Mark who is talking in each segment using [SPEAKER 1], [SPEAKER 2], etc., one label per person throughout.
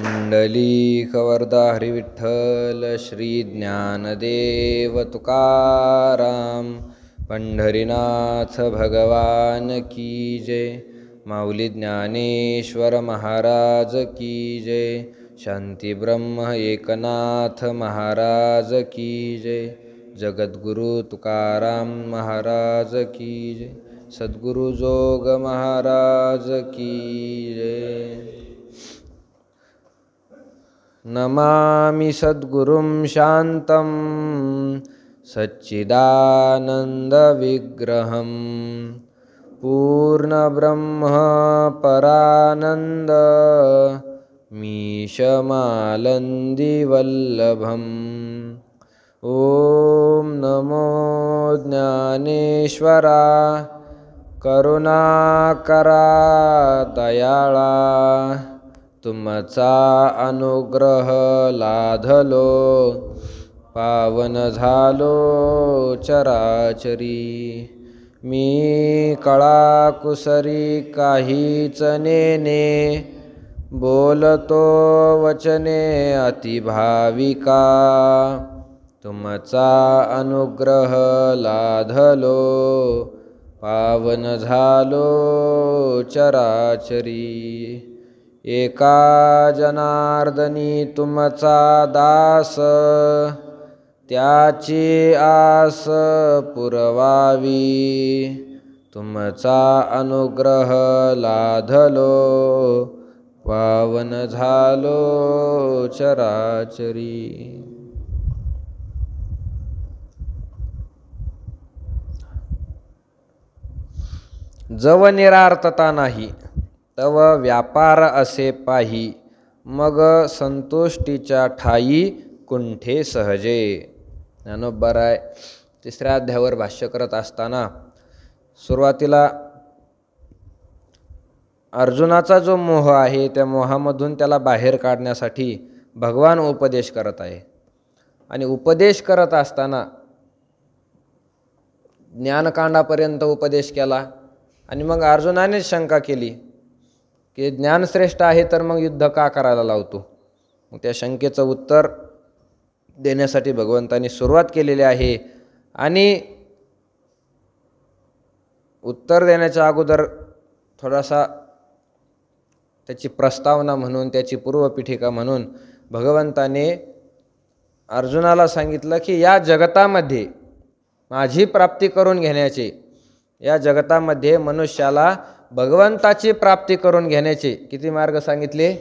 [SPEAKER 1] पुंडलिक वरदा हरी विठ्ठल श्री ज्ञानदेव तुकाराम पंढरीनाथ भगवान की जय। माऊली ज्ञानेश्वर महाराज की जय। शांती ब्रह्म एकनाथ महाराज की जय। जगद्गुरु तुकाराम महाराज की जय। सद्गुरु जोग महाराज की जय। नमामि सद्गुरुं शान्तं सच्चिदानन्दविग्रहं पूर्णब्रह्म परानन्द मीशमालन्दिवल्लभम्। ॐ नमो ज्ञानेश्वरा करुणाकरा दयाळा। तुमचा अनुग्रह लाधलो पावन झालो चराचरी। मी कळाकुसरी काहीच नेने बोलतो वचने अतिभाविका। तुमचा अनुग्रह लाधलो पावन झालो चराचरी। एका जनार्दनी तुमचा दास त्याची आस पुरवावी। तुमचा अनुग्रह लाधलो पावन झालो चराचरी। जव निरार्थता नाही तव व्यापार असे पाही। मग संतुष्टीच्या ठाई कुंठे सहजे। ज्ञानोबराय तिसऱ्या अध्यायावर भाष्य करत असताना सुरुवातीला अर्जुनाचा जो मोह आहे त्या मोहामधून त्याला बाहेर काढण्यासाठी भगवान उपदेश करत आहे। आणि उपदेश करत असताना ज्ञानकांडापर्यंत उपदेश केला आणि मग अर्जुनाने शंका केली की ज्ञान श्रेष्ठ आहे तर मग युद्ध का करायला लावतो। मग त्या शंकेचं उत्तर देण्यासाठी भगवंतांनी सुरुवात केलेली आहे। आणि उत्तर देण्याच्या अगोदर थोडासा त्याची प्रस्तावना म्हणून त्याची पूर्वपीठिका म्हणून भगवंताने अर्जुनाला सांगितलं की या जगतामध्ये माझी प्राप्ती करून घेण्याचे, या जगतामध्ये मनुष्याला भगवंताची प्राप्ती करून घेण्याचे किती मार्ग सांगितले?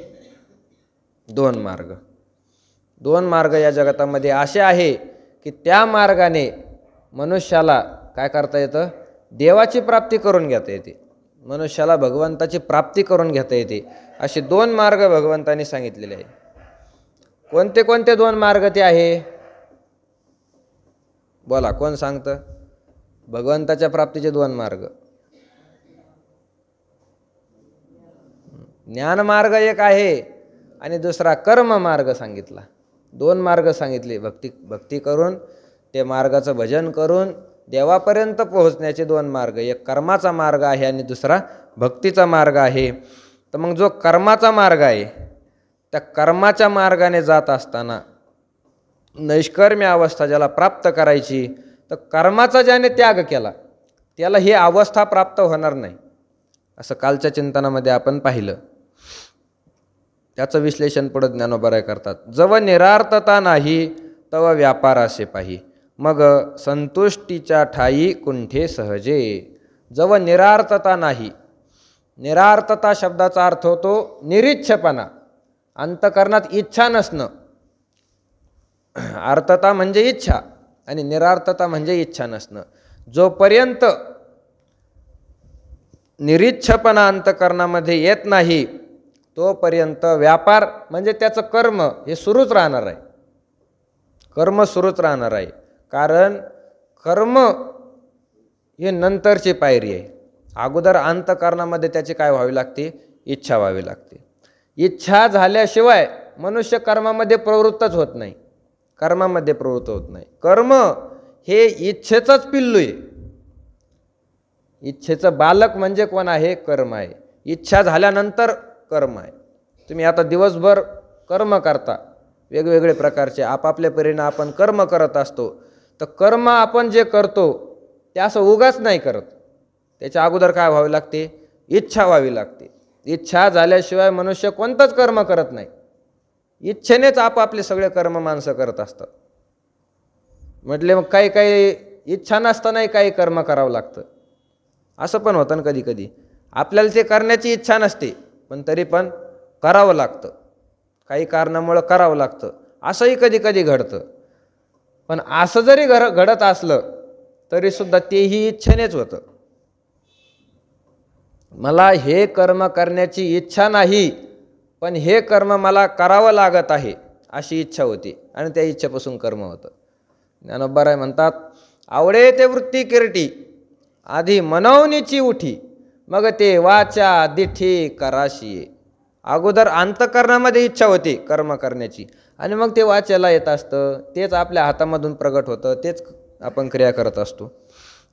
[SPEAKER 1] 2 मार्ग। 2 मार्ग या जगतामध्ये असे आहे की त्या मार्गाने मनुष्याला काय करता येतं? देवाची प्राप्ती करून घेता येते, मनुष्याला भगवंताची प्राप्ती करून घेता येते। असे 2 मार्ग भगवंतांनी सांगितलेले आहे। कोणते कोणते 2 मार्ग ते आहे? बोला, कोण सांगतं? भगवंताच्या प्राप्तीचे 2 मार्ग। ज्ञान मार्ग एक आहे आणि दुसरा कर्म मार्ग सांगितला। 2 मार्ग सांगितले। भक्ती करून ते मार्गाचं भजन करून देवापर्यंत पोहोचण्याचे 2 मार्ग। एक कर्माचा मार्ग आहे आणि दुसरा भक्तीचा मार्ग आहे। तर मग जो कर्माचा मार्ग आहे त्या कर्माच्या मार्गाने जात असताना नैष्कर्म्य अवस्था ज्याला प्राप्त करायची, तर कर्माचा ज्याने त्याग केला त्याला ही अवस्था प्राप्त होणार नाही, असं कालच्या चिंतनामध्ये आपण पाहिलं। त्याचं विश्लेषण पुढे ज्ञानोबराय करतात। जव निरार्थता नाही तव व्यापार असे पाही। मग संतुष्टीच्या ठाई कुंठे सहजे। जव निरार्थता नाही, निरार्थता शब्दाचा अर्थ होतो निरीच्छपणा, अंतकरणात इच्छा नसणं। अर्थता म्हणजे इच्छा आणि निरार्थता म्हणजे इच्छा नसणं। जोपर्यंत निरीच्छपणा अंतकरणामध्ये येत नाही तोपर्यंत व्यापार म्हणजे त्याचं कर्म हे सुरूच राहणार आहे। कर्म सुरूच राहणार आहे, कारण कर्म हे नंतरची पायरी आहे। अगोदर अंतकरणामध्ये त्याची काय व्हावी लागते? इच्छा व्हावी लागते। इच्छा झाल्याशिवाय मनुष्य कर्मामध्ये प्रवृत्तच होत नाही, कर्मामध्ये प्रवृत्त होत नाही। कर्म हे इच्छेचंच पिल्लू आहे। इच्छेचं बालक म्हणजे कोण आहे? कर्म आहे। इच्छा झाल्यानंतर कर्म आहे। तुम्ही आता दिवसभर कर्म करता, वेगवेगळे प्रकारचे आपापल्या परीने आपण कर्म करत असतो. तर कर्म आपण जे करतो ते असं उगाच नाही करत. त्याच्या अगोदर काय व्हावी लागते? इच्छा व्हावी लागते. इच्छा झाल्याशिवाय मनुष्य कोणतंच कर्म करत नाही. इच्छेनेच आपापले सगळे कर्म माणसं करत असतात. म्हटले मग काही काही इच्छा नसतानाही काही कर्म करावं लागतं. असं पण होतं ना कधी कधी. आपल्याला ते करण्याची इच्छा नसते पण तरी पण करावं लागतं, काही कारणामुळं करावं लागतं. असंही कधी कधी घडतं. पण असं जरी घडत असलं तरीसुद्धा तेही इच्छेनेच होतं. मला हे कर्म करण्याची इच्छा नाही पण हे कर्म मला करावं लागत आहे अशी इच्छा होती आणि त्या इच्छेपासून कर्म होतं. ज्ञानोबाराय म्हणतात, आवडे ते वृत्ती किरटी आधी मनवनीची उठी मग ते वाचा दिठी कराशी. अगोदर अंतकरणामध्ये इच्छा होती कर्म करण्याची आणि मग ते वाचायला येत असतं, तेच आपल्या हातामधून प्रगट होतं, तेच आपण क्रिया करत असतो.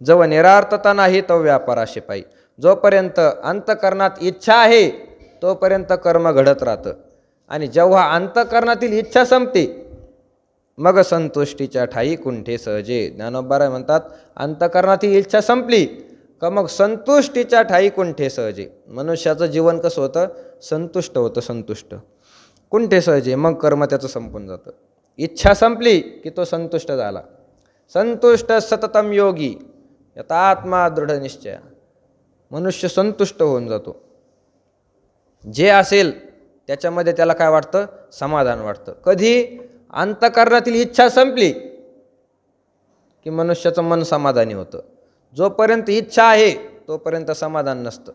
[SPEAKER 1] जव निरार्थता नाही तो व्यापाराशी पायी. जोपर्यंत अंतकरणात इच्छा आहे तोपर्यंत कर्म घडत राहतं आणि जेव्हा अंतकरणातील इच्छा संपते मग संतुष्टीच्या ठाई कुंठे सहजे. ज्ञानोबाराय म्हणतात, अंतकरणातील इच्छा संपली का मग संतुष्टीच्या ठाई कुंठे सहजे. मनुष्याचं जीवन कसं होतं? संतुष्ट होतं. संतुष्ट कुंठे सहजे, मग कर्म त्याचं संपून जातं. इच्छा संपली की तो संतुष्ट झाला. संतुष्ट सततम योगी यथा आत्मा दृढ निश्चय. मनुष्य संतुष्ट होऊन जातो. जे असेल त्याच्यामध्ये त्याला काय वाटतं? समाधान वाटतं. कधी? अंतकरणातील इच्छा संपली की मनुष्याचं मन समाधानी होतं. जोपर्यंत इच्छा आहे तोपर्यंत समाधान नसतं,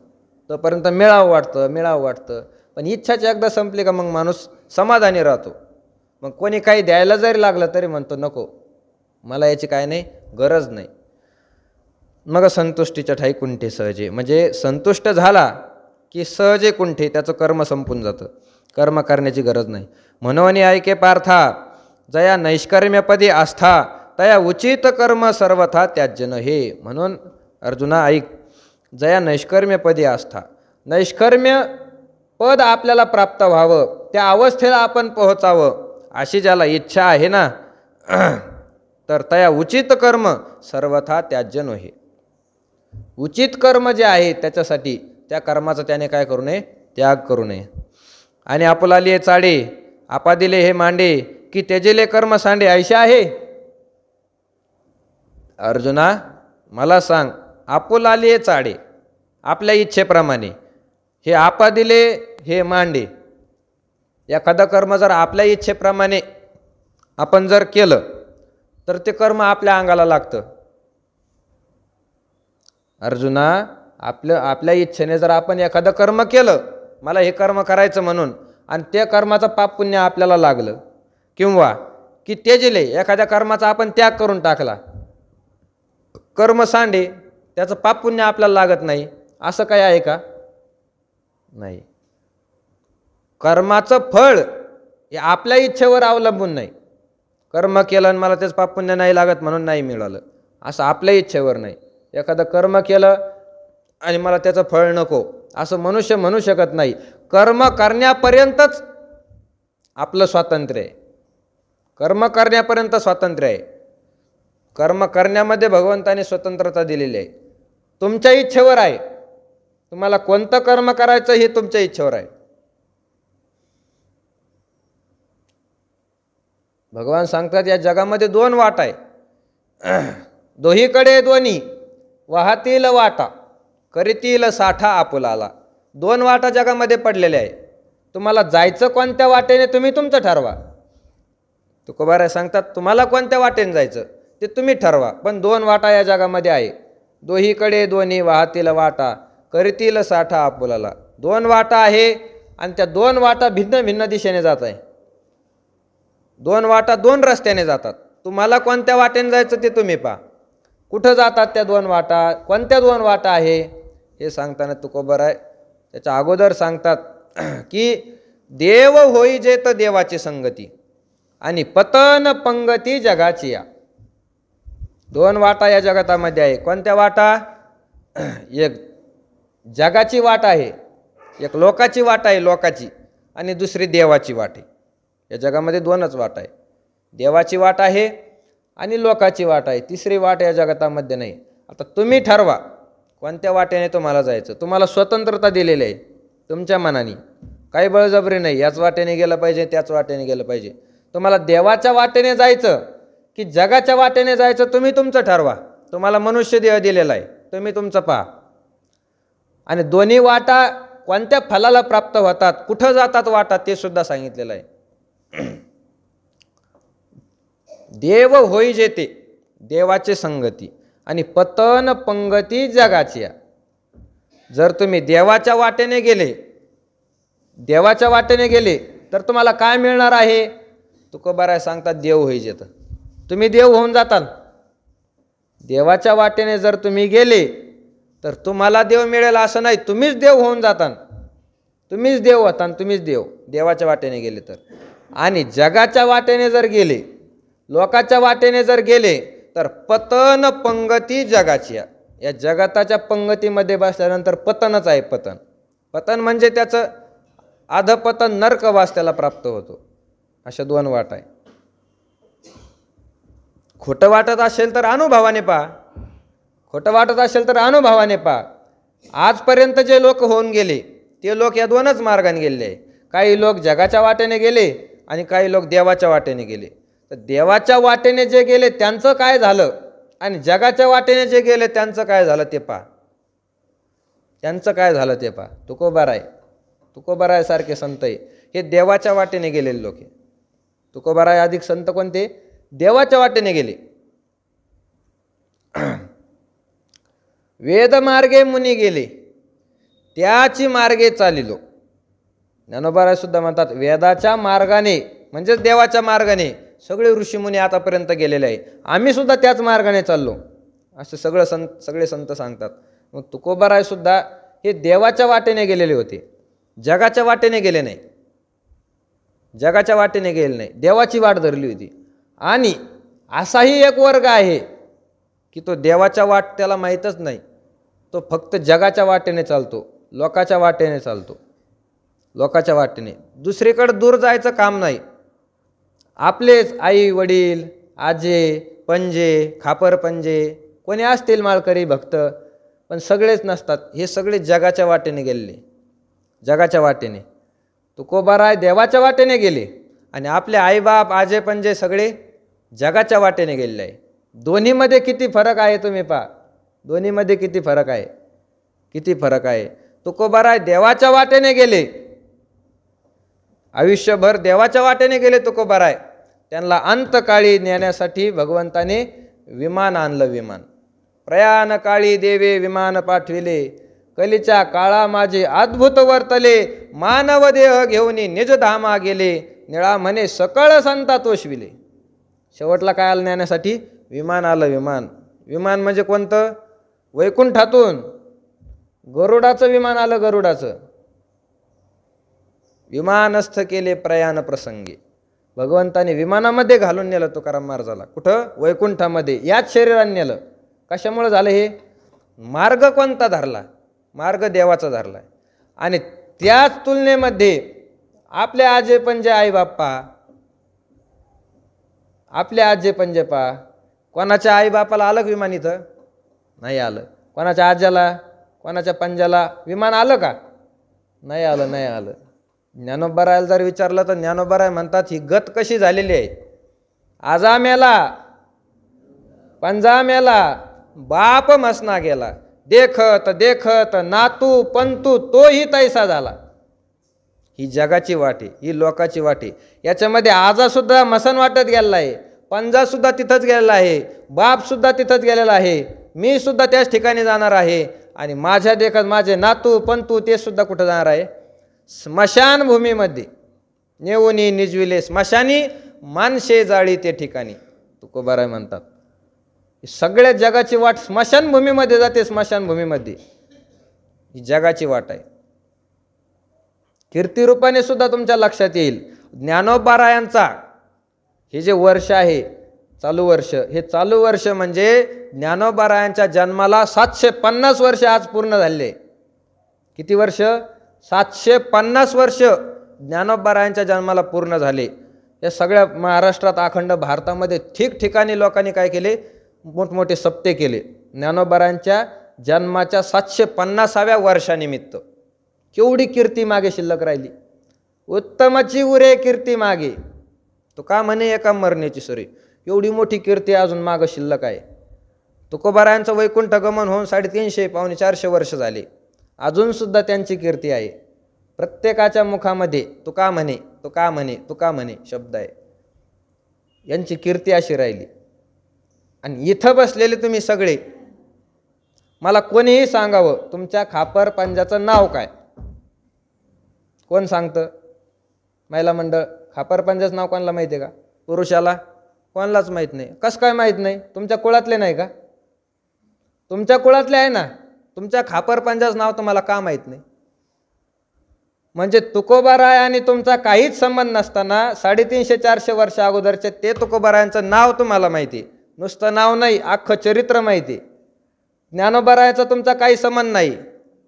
[SPEAKER 1] तोपर्यंत मिळावं वाटतं. पण इच्छाची एकदा संपली का मग माणूस समाधानी राहतो. मग कोणी काही द्यायला जरी लागलं तरी म्हणतो नको, मला याची काय नाही, गरज नाही. मग संतुष्टीच्या ठाई कुंठे सहजे, म्हणजे संतुष्ट झाला की सहजे कुंठे त्याचं कर्म संपून जातं. कर्म करण्याची गरज नाही. म्हणून ऐके पार्था जया नैष्कर्म्यपदी आस्था तया उचित कर्म सर्वथा त्याज्य न हे. म्हणून अर्जुना ऐक, जया नैष्कर्म्यपदी आस्था, नैष्कर्म्य पद आपल्याला प्राप्त व्हावं, त्या अवस्थेला आपण पोहोचावं अशी ज्याला इच्छा आहे ना तर तया उचित कर्म सर्वथा त्याज्य न हे. उचित कर्म जे आहे त्याच्यासाठी त्या कर्माचा त्याने काय करू नये? त्याग करू नये. आणि आपुलालिये चाडे आपा दिले हे मांडे की त्यजिले कर्म सांडे ऐशे आहे. अर्जुना मला सांग, आपुलालिये चाडे आपल्या इच्छेप्रमाणे, हे आपा दिले हे मांडे, एखादं कर्म जर आपल्या इच्छेप्रमाणे आपण जर केलं तर ते कर्म आपल्या अंगाला लागतं. अर्जुना आपल्या इच्छेने जर आपण एखादं कर्म केलं, मला हे कर्म करायचं म्हणून, आणि त्या कर्माचं पाप पुण्य आपल्याला लागलं, किंवा की त्यजिले एखाद्या कर्माचा आपण त्याग करून टाकला, कर्म सांडे, त्याचं पाप पुण्य आपल्याला लागत नाही, असं काय आहे का? नाही. कर्माचं फळ हे आपल्या इच्छेवर अवलंबून नाही. कर्म केलं आणि मला त्याचं पाप पुण्य नाही लागत म्हणून नाही मिळालं, असं आपल्या इच्छेवर नाही. एखादं कर्म केलं आणि मला त्याचं फळ नको असं मनुष्य म्हणू शकत नाही. कर्म करण्यापर्यंतच आपलं स्वातंत्र्य आहे. कर्म करण्यापर्यंत स्वातंत्र्य आहे. कर्म करण्यामध्ये भगवंताने स्वतंत्रता दिलेली आहे. तुमच्या इच्छेवर आहे, तुम्हाला कोणतं कर्म करायचं हे तुमच्या इच्छेवर आहे. भगवान सांगतात या जगामध्ये दोन वाट आहे, दोहीकडे दोन्ही वाहतील वाटा करीतील साठा आपुलाला. दोन वाटा जगामध्ये पडलेल्या आहे. तुम्हाला जायचं कोणत्या वाटेने तुम्ही तुमचं ठरवा. तुकोबाराय सांगतात तुम्हाला कोणत्या वाटेने जायचं ते तुम्ही ठरवा, पण दोन वाटा या जगामध्ये आहे. दोहीकडे दोन्ही वाहतील वाटा करीतील साठा आपुलाला. दोन वाटा आहे आणि त्या दोन वाटा भिन्न भिन्न दिशेने जात आहे. दोन वाटा दोन रस्त्याने जातात. तुम्हाला कोणत्या वाटेने जायचं ते तुम्ही पहा. कुठं जातात त्या दोन वाटा, कोणत्या दोन वाटा आहे हे सांगताना तुकोबाराय त्याच्या अगोदर सांगतात की देव होई जे तर देवाची संगती आणि पतन पंगती जगाची या. दोन वाटा या जगतामध्ये आहे. कोणत्या वाटा? एक जगाची वाट आहे, एक लोकाची वाट आहे लोकाची, आणि दुसरी देवाची वाट आहे. या जगामध्ये दोनच वाट आहे, देवाची वाट आहे आणि लोकाची वाट आहे, तिसरी वाट या जगतामध्ये नाही. आता तुम्ही ठरवा कोणत्या वाटेने तुम्हाला जायचं. तुम्हाला स्वतंत्रता दिलेली आहे तुमच्या मनाने, काही बळजबरी नाही, याच वाटेने गेलं पाहिजे त्याच वाटेने गेलं पाहिजे. तुम्हाला देवाच्या वाटेने जायचं की जगाच्या वाटेने जायचं तुम्ही तुमचं ठरवा. तुम्हाला मनुष्य देह दिलेला आहे, तुम्ही तुमचं पहा. आणि दोन्ही वाटा कोणत्या फलाला प्राप्त होतात, कुठं जातात वाटा, ते सुद्धा सांगितलेलं आहे. देव होई जेते, देवाचे संगती, आणि पतन पंगती जगाची. जर तुम्ही देवाच्या वाटेने गेले, देवाच्या वाटेने गेले तर तुम्हाला काय मिळणार आहे. तुकोबाराय सांगतात देव होई जेत, तुम्ही देव होऊन जाताल. देवाच्या वाटेने जर तुम्ही गेले तर तुम्हाला देव मिळेल असं नाही, तुम्हीच देव होऊन जाताल, तुम्हीच देव होता, तुम्हीच देव देवाच्या वाटेने गेले तर. आणि जगाच्या वाटेने जर गेले, लोकाच्या वाटेने जर गेले तर पतन पंगती जगाची. या जगताच्या पंगतीमध्ये बसल्यानंतर पतनच आहे. पतन, पतन म्हणजे त्याचं अधपतन, नरकवास त्याला प्राप्त होतो. अशा दोन वाट आहे. खोटं वाटत असेल तर अनुभवाने पहा, खोटं वाटत असेल तर अनुभवाने पहा. आजपर्यंत जे लोक होऊन गेले ते लोक या दोनच मार्गाने गेलेले आहे. काही लोक जगाच्या वाटेने गेले आणि काही लोक देवाच्या वाटेने गेले. तर देवाच्या वाटेने जे गेले त्यांचं काय झालं आणि जगाच्या वाटेने जे गेले त्यांचं काय झालं ते पहा, त्यांचं काय झालं ते पहा. तुकोबाराय, तुकोबाराय सारखे संत आहे हे देवाच्या वाटेने गेलेले लोक आहे. तुकोबाराय अधिक संत कोणते, देवाच्या वाटेने गेले. वेद मार्गे मुनी गेले, त्याची मार्गे चालिलो. ज्ञानोबाराय सुद्धा म्हणतात वेदाच्या मार्गाने म्हणजेच देवाच्या मार्गाने सगळे ऋषीमुनी आतापर्यंत गेलेले आहे, आम्ही सुद्धा त्याच मार्गाने चाललो, असं सगळे संत सांगतात. मग तुकोबाराय सुद्धा हे देवाच्या वाटेने गेलेले होते, जगाच्या वाटेने गेले नाही, जगाच्या वाटेने गेले नाही, देवाची वाट धरली होती. आणि असाही एक वर्ग आहे की तो देवाच्या वाट त्याला माहीतच नाही, तो फक्त जगाच्या वाटेने चालतो, लोकाच्या वाटेने चालतो, लोकाच्या वाटेने. दुसरीकडे दूर जायचं काम नाही. आपलेच आई वडील, आजे पंजे, खापर पंजे, कोणी असतील माळकरी भक्त, पण सगळेच नसतात. हे सगळे जगाच्या वाटेने गेलेले, जगाच्या वाटेने. तुकोबाराय देवाच्या वाटेने गेले आणि आपले आईबाप आजे पंजे सगळे जगाच्या वाटेने गेलेले आहे. दोन्हीमध्ये किती फरक आहे तुम्ही पहा, दोन्हीमध्ये किती फरक आहे, किती फरक आहे. तुकोबाराय देवाच्या वाटेने गेले, आयुष्यभर देवाच्या वाटेने गेले तुकोबाराय. त्यांना अंतकाळी नेण्यासाठी भगवंताने विमान आणलं. विमान प्रयाण काळी देवे विमान पाठविले, कलीच्या काळा माझे अद्भुत वर्तले, मानव देह घेऊन निजधामा गेले, निळा म्हणे सकळ संता तोषविले. शेवटला काय आलं नेण्यासाठी, विमान आलं. विमान, विमान म्हणजे कोणतं, वैकुंठातून गरुडाचं विमान आलं, गरुडाचं विमानस्थ केले प्रयाण प्रसंगी. भगवंताने विमानामध्ये घालून नेलं तुकाराम महाराजाला. कुठं, वैकुंठामध्ये, याच शरीराने नेलं. कशामुळे झालं हे, मार्ग कोणता धरला, मार्ग देवाचा धरला. आणि त्याच तुलनेमध्ये आपले आजे पंजे आई बाप्पा, आपले आजे पंजे पा, कोणाच्या आई बापाला आलं विमान, इथं नाही आलं. कोणाच्या आज्याला, कोणाच्या पंजाला विमान आलं का, नाही आलं, नाही आलं. ज्ञानोबारायला जर विचारलं तर ज्ञानोबाराय म्हणतात ही गत कशी झालेली आहे. आजा मेला, पंजा मेला, बाप मसना गेला, देखत देखत नातू पंतू तोही तैसा झाला. ही जगाची वाटे, ही लोकाची वाटे. याच्यामध्ये आजा सुद्धा मसन वाटत गेलेला आहे, पंजा सुद्धा तिथंच गेलेला आहे, बाप सुद्धा तिथंच गेलेला आहे, मी सुद्धा त्याच ठिकाणी जाणार आहे. आणि माझ्या देखत माझे नातू पंतू ते सुद्धा कुठं जाणार आहे, स्मशान भूमीमध्ये नेऊनी निजविले स्मशानी, मानशे जाळी ते ठिकाणी. तुकोबाराय म्हणतात सगळ्या जगाची वाट स्मशानभूमीमध्ये जाते, स्मशानभूमीमध्ये. ही जगाची वाट आहे. कीर्तिरूपाने सुद्धा तुमच्या लक्षात येईल ज्ञानोबारायांचा हे जे वर्ष आहे, चालू वर्ष, हे चालू वर्ष म्हणजे ज्ञानोबारायांच्या जन्माला 750 वर्ष आज पूर्ण झाले. किती वर्ष, 750 वर्ष ज्ञानोबारायांच्या जन्माला पूर्ण झाले. या सगळ्या महाराष्ट्रात अखंड भारतामध्ये ठिकठिकाणी लोकांनी काय केले, मोठमोठे सप्ते केले ज्ञानोबारांच्या जन्माच्या 750व्या वर्षानिमित्त. केवढी कीर्ती मागे शिल्लक राहिली. उत्तमची उरे कीर्ती मागे, तो का म्हणे एका मरण्याची सरी. एवढी मोठी कीर्ती अजून मागं शिल्लक आहे. तुकोबारायांचं वैकुंठ गमन होऊन 350 पावणे 400 वर्ष झाले, अजूनसुद्धा त्यांची कीर्ती आहे. प्रत्येकाच्या मुखामध्ये तू का म्हणे, तू का म्हणे, तू का म्हणे शब्द आहे. यांची कीर्ती अशी राहिली. आणि इथं बसलेले तुम्ही सगळे, मला कोणीही सांगावं तुमच्या खापर पंजाचं नाव काय. कोण सांगतं? महिला मंडळ. खापर पंजाचं नाव कोणाला माहिती आहे का? पुरुषाला कोणालाच माहीत नाही. कसं काय माहीत नाही? तुमच्या कुळातले नाही का? तुमच्या कुळातले आहे ना. तुमच्या खापर पंजाचं नाव तुम्हाला का माहीत नाही? म्हणजे तुकोबाराय आणि तुमचा काहीच संबंध नसताना 350-400 वर्ष अगोदरचे ते तुकोबारायांचं नाव तुम्हाला माहिती. नुसतं नाव नाही, अख्खं चरित्र माहिती. ज्ञानोबारायाचा तुमचा काही संबंध नाही.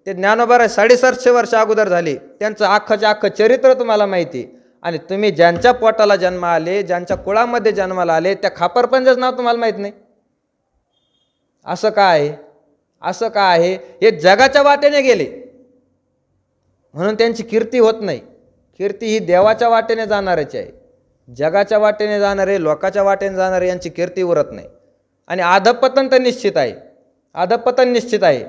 [SPEAKER 1] ते ज्ञानोबाराय 750 वर्ष अगोदर झाले, त्यांचं अख्खं चरित्र तुम्हाला माहिती. आणि तुम्ही ज्यांच्या पोटाला जन्म आले, ज्यांच्या कुळामध्ये जन्माला आले, त्या खापरपंजाचं नाव तुम्हाला माहीत नाही. असं का आहे? असं का आहे? हे जगाच्या वाटेने गेले म्हणून त्यांची कीर्ती होत नाही. कीर्ती ही देवाच्या वाटेने जाणाऱ्याची आहे. जगाच्या वाटेने जाणारे, लोकाच्या वाटेने जाणारे यांची कीर्ती उरत नाही. आणि अधपतन तर निश्चित आहे. अधपतन निश्चित आहे.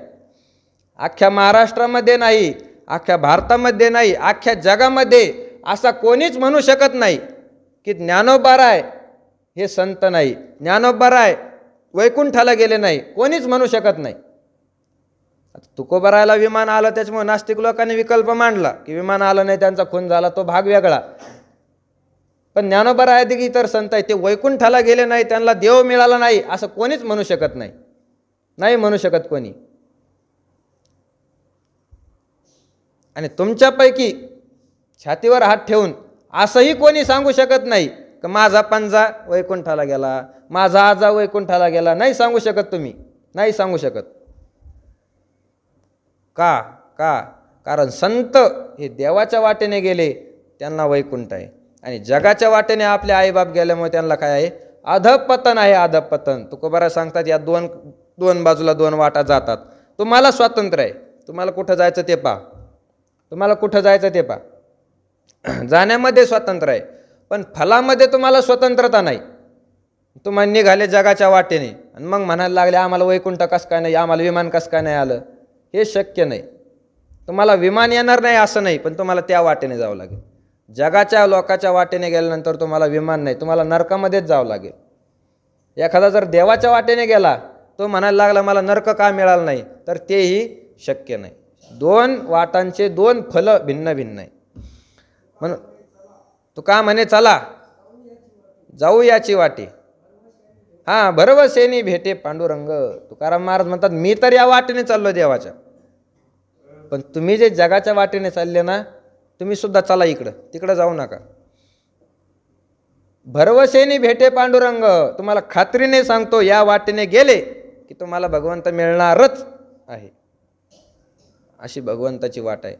[SPEAKER 1] अख्ख्या महाराष्ट्रामध्ये नाही, अख्ख्या भारतामध्ये नाही, अख्ख्या जगामध्ये असा कोणीच म्हणू शकत नाही की ज्ञानोबाराय हे संत नाही, ज्ञानोबाराय वैकुंठाला गेले नाही. कोणीच म्हणू शकत नाही. तुकोबारायला विमान आलं त्याच्यामुळे नास्तिक लोकांनी विकल्प मांडला की विमान आलं नाही, त्यांचा खून झाला, तो भाग वेगळा. पण ज्ञानोबाराय अधिक इतर संत आहे, ते वैकुंठाला गेले नाही, त्यांना देव मिळाला नाही असं कोणीच म्हणू शकत नाही. नाही म्हणू शकत कोणी. आणि तुमच्यापैकी छातीवर हात ठेवून असंही कोणी सांगू शकत नाही की माझा पंजा वैकुंठाला गेला, माझा आजा वैकुंठाला गेला. नाही सांगू शकत तुम्ही, नाही सांगू शकत. का? कारण संत हे देवाच्या वाटेने गेले, त्यांना वैकुंठ आहे. आणि जगाच्या वाटेने आपले आईबाप गेल्यामुळे त्यांना काय आहे? अधपतन आहे, अधपतन. तुकोबाराय सांगतात या दोन बाजूला 2 वाटा जातात. तुम्हाला स्वातंत्र्य आहे, तुम्हाला कुठं जायचं ते पहा, तुम्हाला कुठं जायचं ते पहा. जाण्यामध्ये स्वातंत्र्य आहे, पण फलामध्ये तुम्हाला स्वतंत्रता नाही. तुम्हाला निघाले जगाच्या वाटेने आणि मग म्हणायला लागले आम्हाला वैकुंठ कसं काय नाही, आम्हाला विमान कसं काय नाही आलं. हे शक्य नाही. तुम्हाला विमान येणार नाही असं नाही, पण तुम्हाला त्या वाटेने जावं लागेल. जगाच्या लोकाच्या वाटेने गेल्यानंतर तुम्हाला विमान नाही, तुम्हाला नरकामध्येच जावं लागेल. एखादा जर देवाच्या वाटेने गेला, तो म्हणायला लागला मला नरक का मिळालं नाही, तर तेही शक्य नाही. 2 वाटांचे 2 फलं भिन्न भिन्न आहे. म्हणून तू का म्हणे चला जाऊ याची वाटे. हां, भरवसेनी भेटे पांडुरंग. तुकाराम महाराज म्हणतात मी तर या वाटेने चाललो देवाच्या, पण तुम्ही जे जगाच्या वाटेने चालले ना, तुम्ही सुद्धा चला इकडं, तिकडं जाऊ नका. भरवसेनी भेटे पांडुरंग. तुम्हाला खात्रीने सांगतो या वाटेने गेले की तुम्हाला भगवंत मिळणारच आहे. अशी भगवंताची वाट आहे.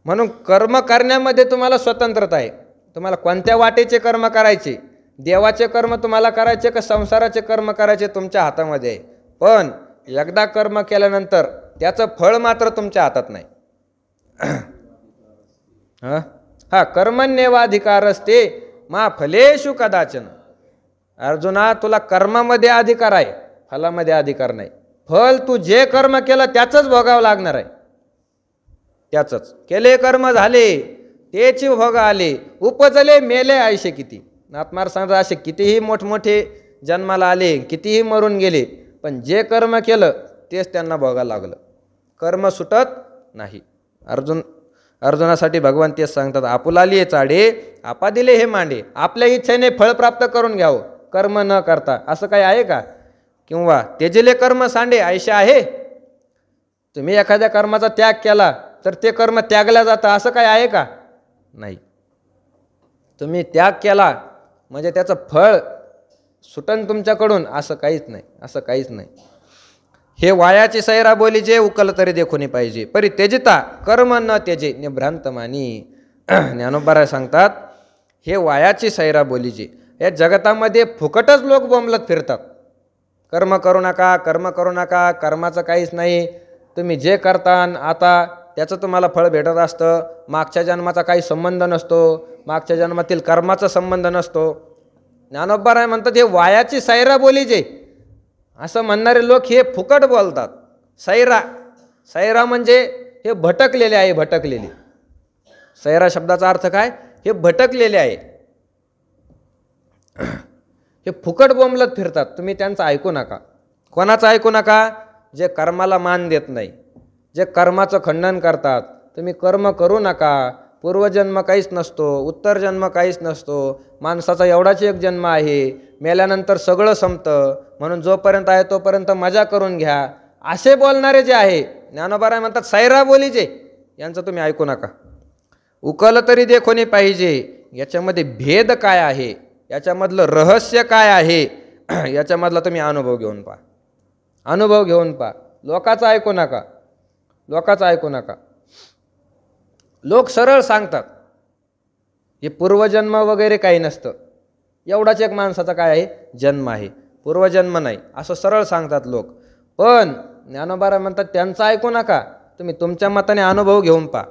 [SPEAKER 1] म्हणून कर्म करण्यामध्ये तुम्हाला स्वतंत्रता आहे. तुम्हाला कोणत्या वाटेचे कर्म करायचे, देवाचे कर्म तुम्हाला करायचे का संसाराचे कर्म करायचे, तुमच्या हातामध्ये आहे. पण एकदा कर्म केल्यानंतर त्याचं फळ मात्र तुमच्या हातात नाही. हा कर्मण्येवाधिकारस्ते मा फलेषु कदाचन. अर्जुना, तुला कर्मामध्ये अधिकार आहे, फलामध्ये अधिकार नाही. फल तू जे कर्म केलं त्याचंच भोगावं लागणार आहे. त्याचंच केले कर्म झाले तेची भोग आले, उपजले मेले आयशे किती. नाथमार सांगतात असे कितीही मोठमोठे जन्माला आले, कितीही मरून गेले, पण जे कर्म केलं तेच त्यांना भोगायला लागलं. कर्म सुटत नाही. अर्जुनासाठी भगवान तेच सांगतात आपुलालिये चाडे आपा दिले हे मांडे. आपल्या इच्छेने फळ प्राप्त करून घ्यावं कर्म न करता, असं काही आहे का? किंवा तेजिले कर्म सांडे आयशा आहे. तुम्ही एखाद्या कर्माचा त्याग केला तर ते कर्म त्यागल्या जातं, असं काय आहे का? नाही. तुम्ही त्याग केला म्हणजे त्याचं फळ सुटन तुमच्याकडून, असं काहीच नाही, असं काहीच नाही. हे वायाची सैरा बोली जे उकल तरी देखुनी पाहिजे, परी तेजिता कर्म न तेजे निभ्रांत मानी. ज्ञानोबाराय सांगतात हे वायाची सैरा बोलीची. या जगतामध्ये फुकटच लोक बोंबलत फिरतात. कर्म करू नका, कर्म करू नका, कर्माचं काहीच नाही, तुम्ही जे करता आता त्याचं तुम्हाला फळ भेटत असतं, मागच्या जन्माचा काही संबंध नसतो, मागच्या जन्मातील कर्माचा संबंध नसतो. ज्ञानोबा राय म्हणतात हे वायाची सैरा बोलीचे. असं म्हणणारे लोक हे फुकट बोलतात. सैरा, सैरा म्हणजे हे भटकलेले आहे, भटकलेले. सैरा शब्दाचा अर्थ काय? हे भटकलेले आहे, हे फुकट बोंबलत फिरतात. तुम्ही त्यांचं ऐकू नका. कोणाचं ऐकू नका? जे कर्माला मान देत नाही, जे कर्माचं खंडन करतात. तुम्ही कर्म करू नका, पूर्वजन्म काहीच नसतो, उत्तर जन्म काहीच नसतो, माणसाचा एवढाच एक जन्म आहे, मेल्यानंतर सगळं संपतं, म्हणून जोपर्यंत आहे तोपर्यंत मजा करून घ्या. असे बोलणारे जे आहे, ज्ञानोबा राय म्हणतात सैरा बोलीचे, यांचं तुम्ही ऐकू नका. उकल तरी देखोनी पाहिजे, याच्यामध्ये भेद काय आहे, याच्यामधलं रहस्य काय आहे, याच्यामधला तुम्ही अनुभव घेऊन पहा. अनुभव घेऊन पहा. लोकांचं ऐकू नका, लोकांचं ऐकू नका. लोक सरळ सांगतात हे पूर्वजन्म वगैरे काही नसतं, एवढाच एक माणसाचा काय आहे जन्म आहे, पूर्वजन्म नाही, असं सरळ सांगतात लोक. पण ज्ञानोबा म्हणतात त्यांचं ऐकू नका, तुम्ही तुमच्या मताने अनुभव घेऊन पहा.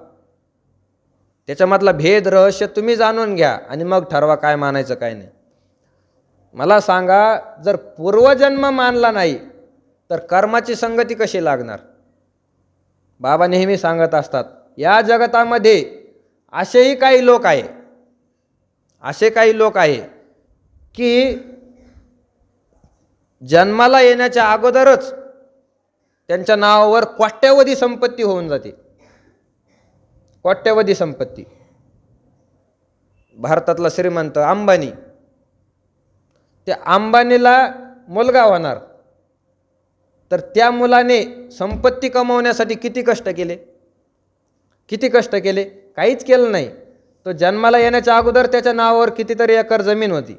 [SPEAKER 1] त्याच्यामधला भेद रहस्य तुम्ही जाणून घ्या आणि मग ठरवा काय मानायचं काय नाही. मला सांगा, जर पूर्वजन्म मानला नाही तर कर्माची संगती कशी लागणार? बाबा नेहमी सांगत असतात या जगतामध्ये असेही काही लोक आहे, असे काही लोक आहे की जन्माला येण्याच्या अगोदरच त्यांच्या नावावर कोट्यवधी संपत्ती होऊन जाते, कोट्यवधी संपत्ती. भारतातला श्रीमंत अंबानी, त्या अंबानीला मुलगा होणार, तर त्या मुलाने संपत्ती कमवण्यासाठी किती कष्ट केले, किती कष्ट केले? काहीच केलं नाही. तो जन्माला येण्याच्या अगोदर त्याच्या नावावर कितीतरी एकर जमीन होती.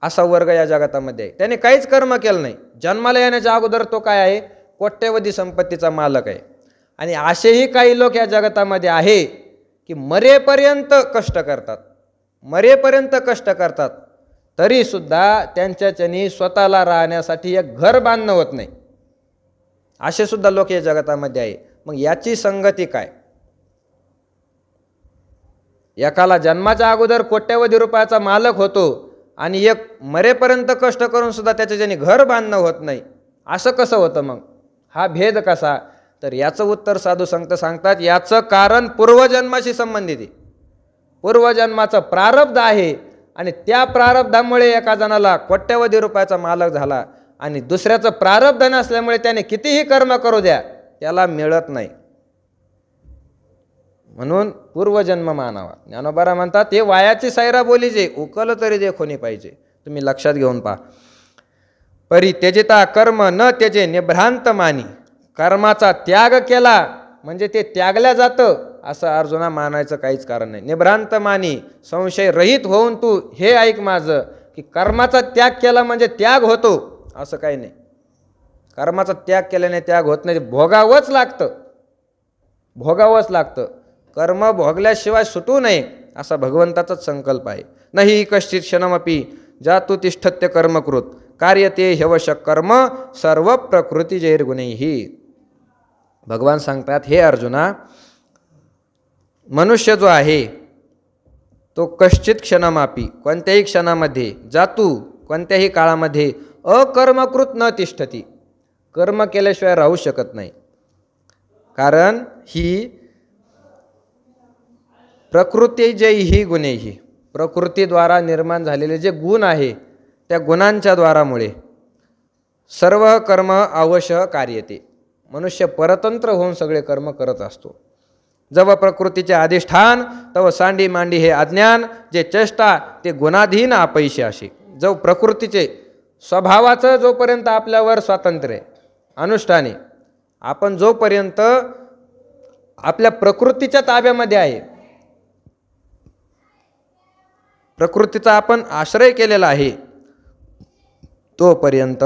[SPEAKER 1] असा वर्ग या जगतामध्ये आहे, त्याने काहीच कर्म केलं नाही, जन्माला येण्याच्या अगोदर तो काय आहे कोट्यवधी संपत्तीचा मालक आहे. आणि असेही काही लोक या जगतामध्ये आहे की मरेपर्यंत कष्ट करतात, मरेपर्यंत कष्ट करतात, तरीसुद्धा त्यांच्याच्यानी स्वतःला राहण्यासाठी एक घर बांधणं होत नाही. असे सुद्धा लोक या जगतामध्ये आहे. मग याची संगती काय? एकाला जन्माच्या अगोदर कोट्यवधी रुपयाचा मालक होतो आणि एक मरेपर्यंत कष्ट करून सुद्धा त्याच्याच्यानी घर बांधणं होत नाही. असं कसं होतं? मग हा भेद कसा? तर याचं उत्तर साधू संत सांगतात, याचं कारण पूर्वजन्माशी संबंधित आहे. पूर्वजन्माचं प्रारब्ध आहे आणि त्या प्रारब्धामुळे एका जणाला कोट्यवधी रुपयाचा मालक झाला आणि दुसऱ्याचं प्रारब्ध नसल्यामुळे त्याने कितीही कर्म करू द्या त्याला मिळत नाही. म्हणून पूर्वजन्म मानावा. ज्ञानोबा म्हणतात हे वायाची सैरा बोलीचे, उकल तरी देखोनी पाहिजे. तुम्ही लक्षात घेऊन पहा. परी त्यजिता कर्म न त्यजे निभ्रांत मानी. कर्माचा त्याग केला म्हणजे ते त्यागल्या जातं असं अर्जुना मानायचं काहीच कारण नाही. निभ्रांत मानी, संशय रहित होऊन तू हे ऐक माझं की कर्माचा त्याग केला म्हणजे त्याग होतो असं काही नाही. कर्माचा त्याग केल्याने त्याग होत नाही, भोगावंच लागतं, भोगावंच लागतं. कर्म भोगल्याशिवाय सुटू नये असा भगवंताचाच संकल्प आहे. नाही कश्चित क्षणमपि जातु तिष्ठत्य कर्मकृत कार्यते ह्यवश कर्म सर्व प्रकृती जैर्गुणैहि. भगवान सांगतात हे अर्जुना, मनुष्य जो आहे तो कश्चित क्षणमापी कोणत्याही क्षणामध्ये, जातू कोणत्याही काळामध्ये, अकर्मकृत न तिष्ठती कर्म केल्याशिवाय राहू शकत नाही. कारण ही प्रकृती जैहि गुणैहि, प्रकृतीद्वारा निर्माण झालेले जे गुण आहे त्या गुणांच्या द्वारामुळे सर्व कर्म अवश्य कार्यते. मनुष्य परतंत्र होऊन सगळे कर्म करत असतो. जव प्रकृतीचे अधिष्ठान तव सांडी मांडी हे अज्ञान, जे चेष्टा ते गुणाधीन अपैशी असे. जो प्रकृतीचे स्वभावाचं जोपर्यंत आपल्यावर स्वातंत्र्य आहे, अनुष्ठाने आपण जोपर्यंत आपल्या प्रकृतीच्या ताब्यामध्ये आहे, प्रकृतीचा आपण आश्रय केलेला आहे, तोपर्यंत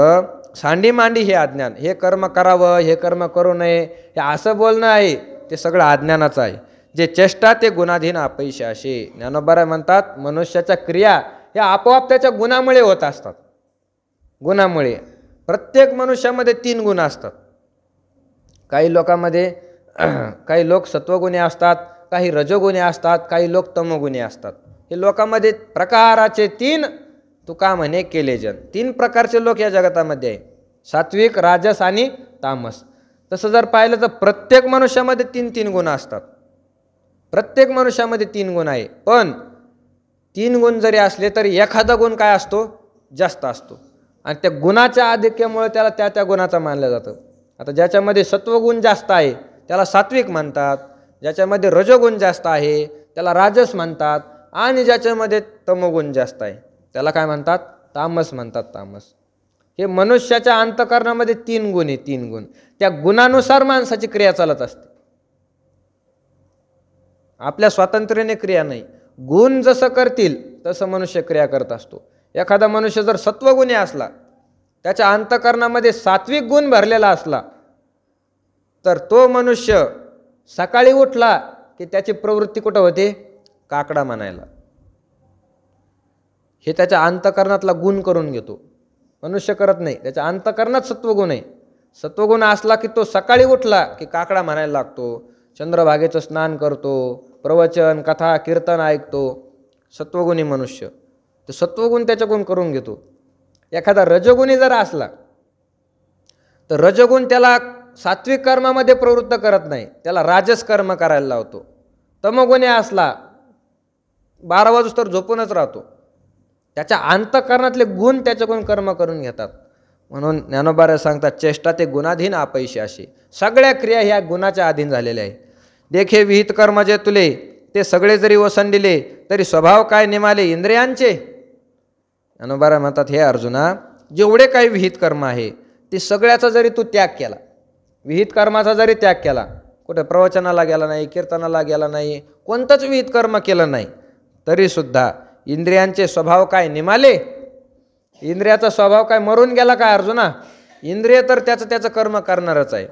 [SPEAKER 1] सांडी मांडी हे अज्ञान, हे कर्म करावं हे कर्म करू नये हे असं बोलणं आहे ते सगळं अज्ञानाचं आहे. जे चेष्टा ते गुणाधीन अपयशी असे. ज्ञानोबा म्हणतात मनुष्याच्या क्रिया या आपोआप त्याच्या गुणामुळे होत असतात. गुणामुळे प्रत्येक मनुष्यामध्ये 3 गुण असतात. काही लोकांमध्ये काही लोक सत्वगुणी असतात, काही रजोगुणी असतात, काही लोक तमोगुणी असतात. हे लोकांमध्ये प्रकाराचे 3 तुका म्हणे केले जन. 3 प्रकारचे लोक या जगतामध्ये आहे, सात्विक, राजस आणि तामस. तसं जर पाहिलं तर प्रत्येक मनुष्यामध्ये 3 गुण असतात. प्रत्येक मनुष्यामध्ये 3 गुण आहे. पण 3 गुण जरी असले तरी एखादा गुण काय असतो, जास्त असतो. आणि त्या गुणाच्या आधिक्यामुळे त्याला त्या गुणाचा मानलं जातं. आता ज्याच्यामध्ये सत्वगुण जास्त आहे त्याला सात्विक म्हणतात, ज्याच्यामध्ये रजोगुण जास्त आहे त्याला राजस म्हणतात, आणि ज्याच्यामध्ये तमोगुण जास्त आहे त्याला काय म्हणतात, तामस म्हणतात. तामस हे मनुष्याच्या अंतःकरणामध्ये 3 गुण आहे. 3 गुण, त्या गुणानुसार माणसाची क्रिया चालत असते. आपल्या स्वातंत्र्याने क्रिया नाही. गुण जसं करतील तसं मनुष्य क्रिया करत असतो. एखादा मनुष्य जर सत्वगुणी असला, त्याच्या अंतःकरणामध्ये सात्विक गुण भरलेला असला, तर तो मनुष्य सकाळी उठला की त्याची प्रवृत्ती कुठं होते, काकडा म्हणायला. हे त्याच्या अंतःकरणातला गुण करून घेतो. मनुष्य करत नाही, त्याच्या अंतःकरणात सत्वगुण आहे. सत्वगुण असला की तो सकाळी उठला की काकडा म्हणायला लागतो, चंद्रभागेचं स्नान करतो, प्रवचन कथा कीर्तन ऐकतो. सत्वगुणी मनुष्य, तर सत्वगुण त्याच्याकडून करून घेतो. एखादा रजोगुणी जर असला तर रजोगुण त्याला सात्विक कर्मामध्ये प्रवृत्त करत नाही, त्याला राजस कर्म करायला लावतो. तमोगुणी असला 12 वाजूस्तर झोपूनच राहतो. त्याच्या अंतःकरणातले गुण त्याच्याकडून कर्म करून घेतात. म्हणून ज्ञानोबा सांगतात चेष्टा ते गुणाधीन अपयशी अशी. सगळ्या क्रिया ह्या गुणाच्या अधीन झालेल्या आहे. देखे विहित कर्म जे तुले ते सगळे जरी ओसंडिले तरी स्वभाव काय निमाले इंद्रियांचे. ज्ञानोबा म्हणतात हे अर्जुना, जेवढे काही विहित कर्म आहे ते सगळ्याचा जरी तू त्याग केला, विहित कर्माचा जरी त्याग केला, कुठे प्रवचनाला गेला नाही, कीर्तनाला गेला नाही, कोणतंच विहित कर्म केलं नाही, तरीसुद्धा इंद्रियांचे स्वभाव काय निमाले. इंद्रियाचा स्वभाव काय मरून गेला काय अर्जुना. इंद्रिय तर त्याचं कर्म करणारच आहे.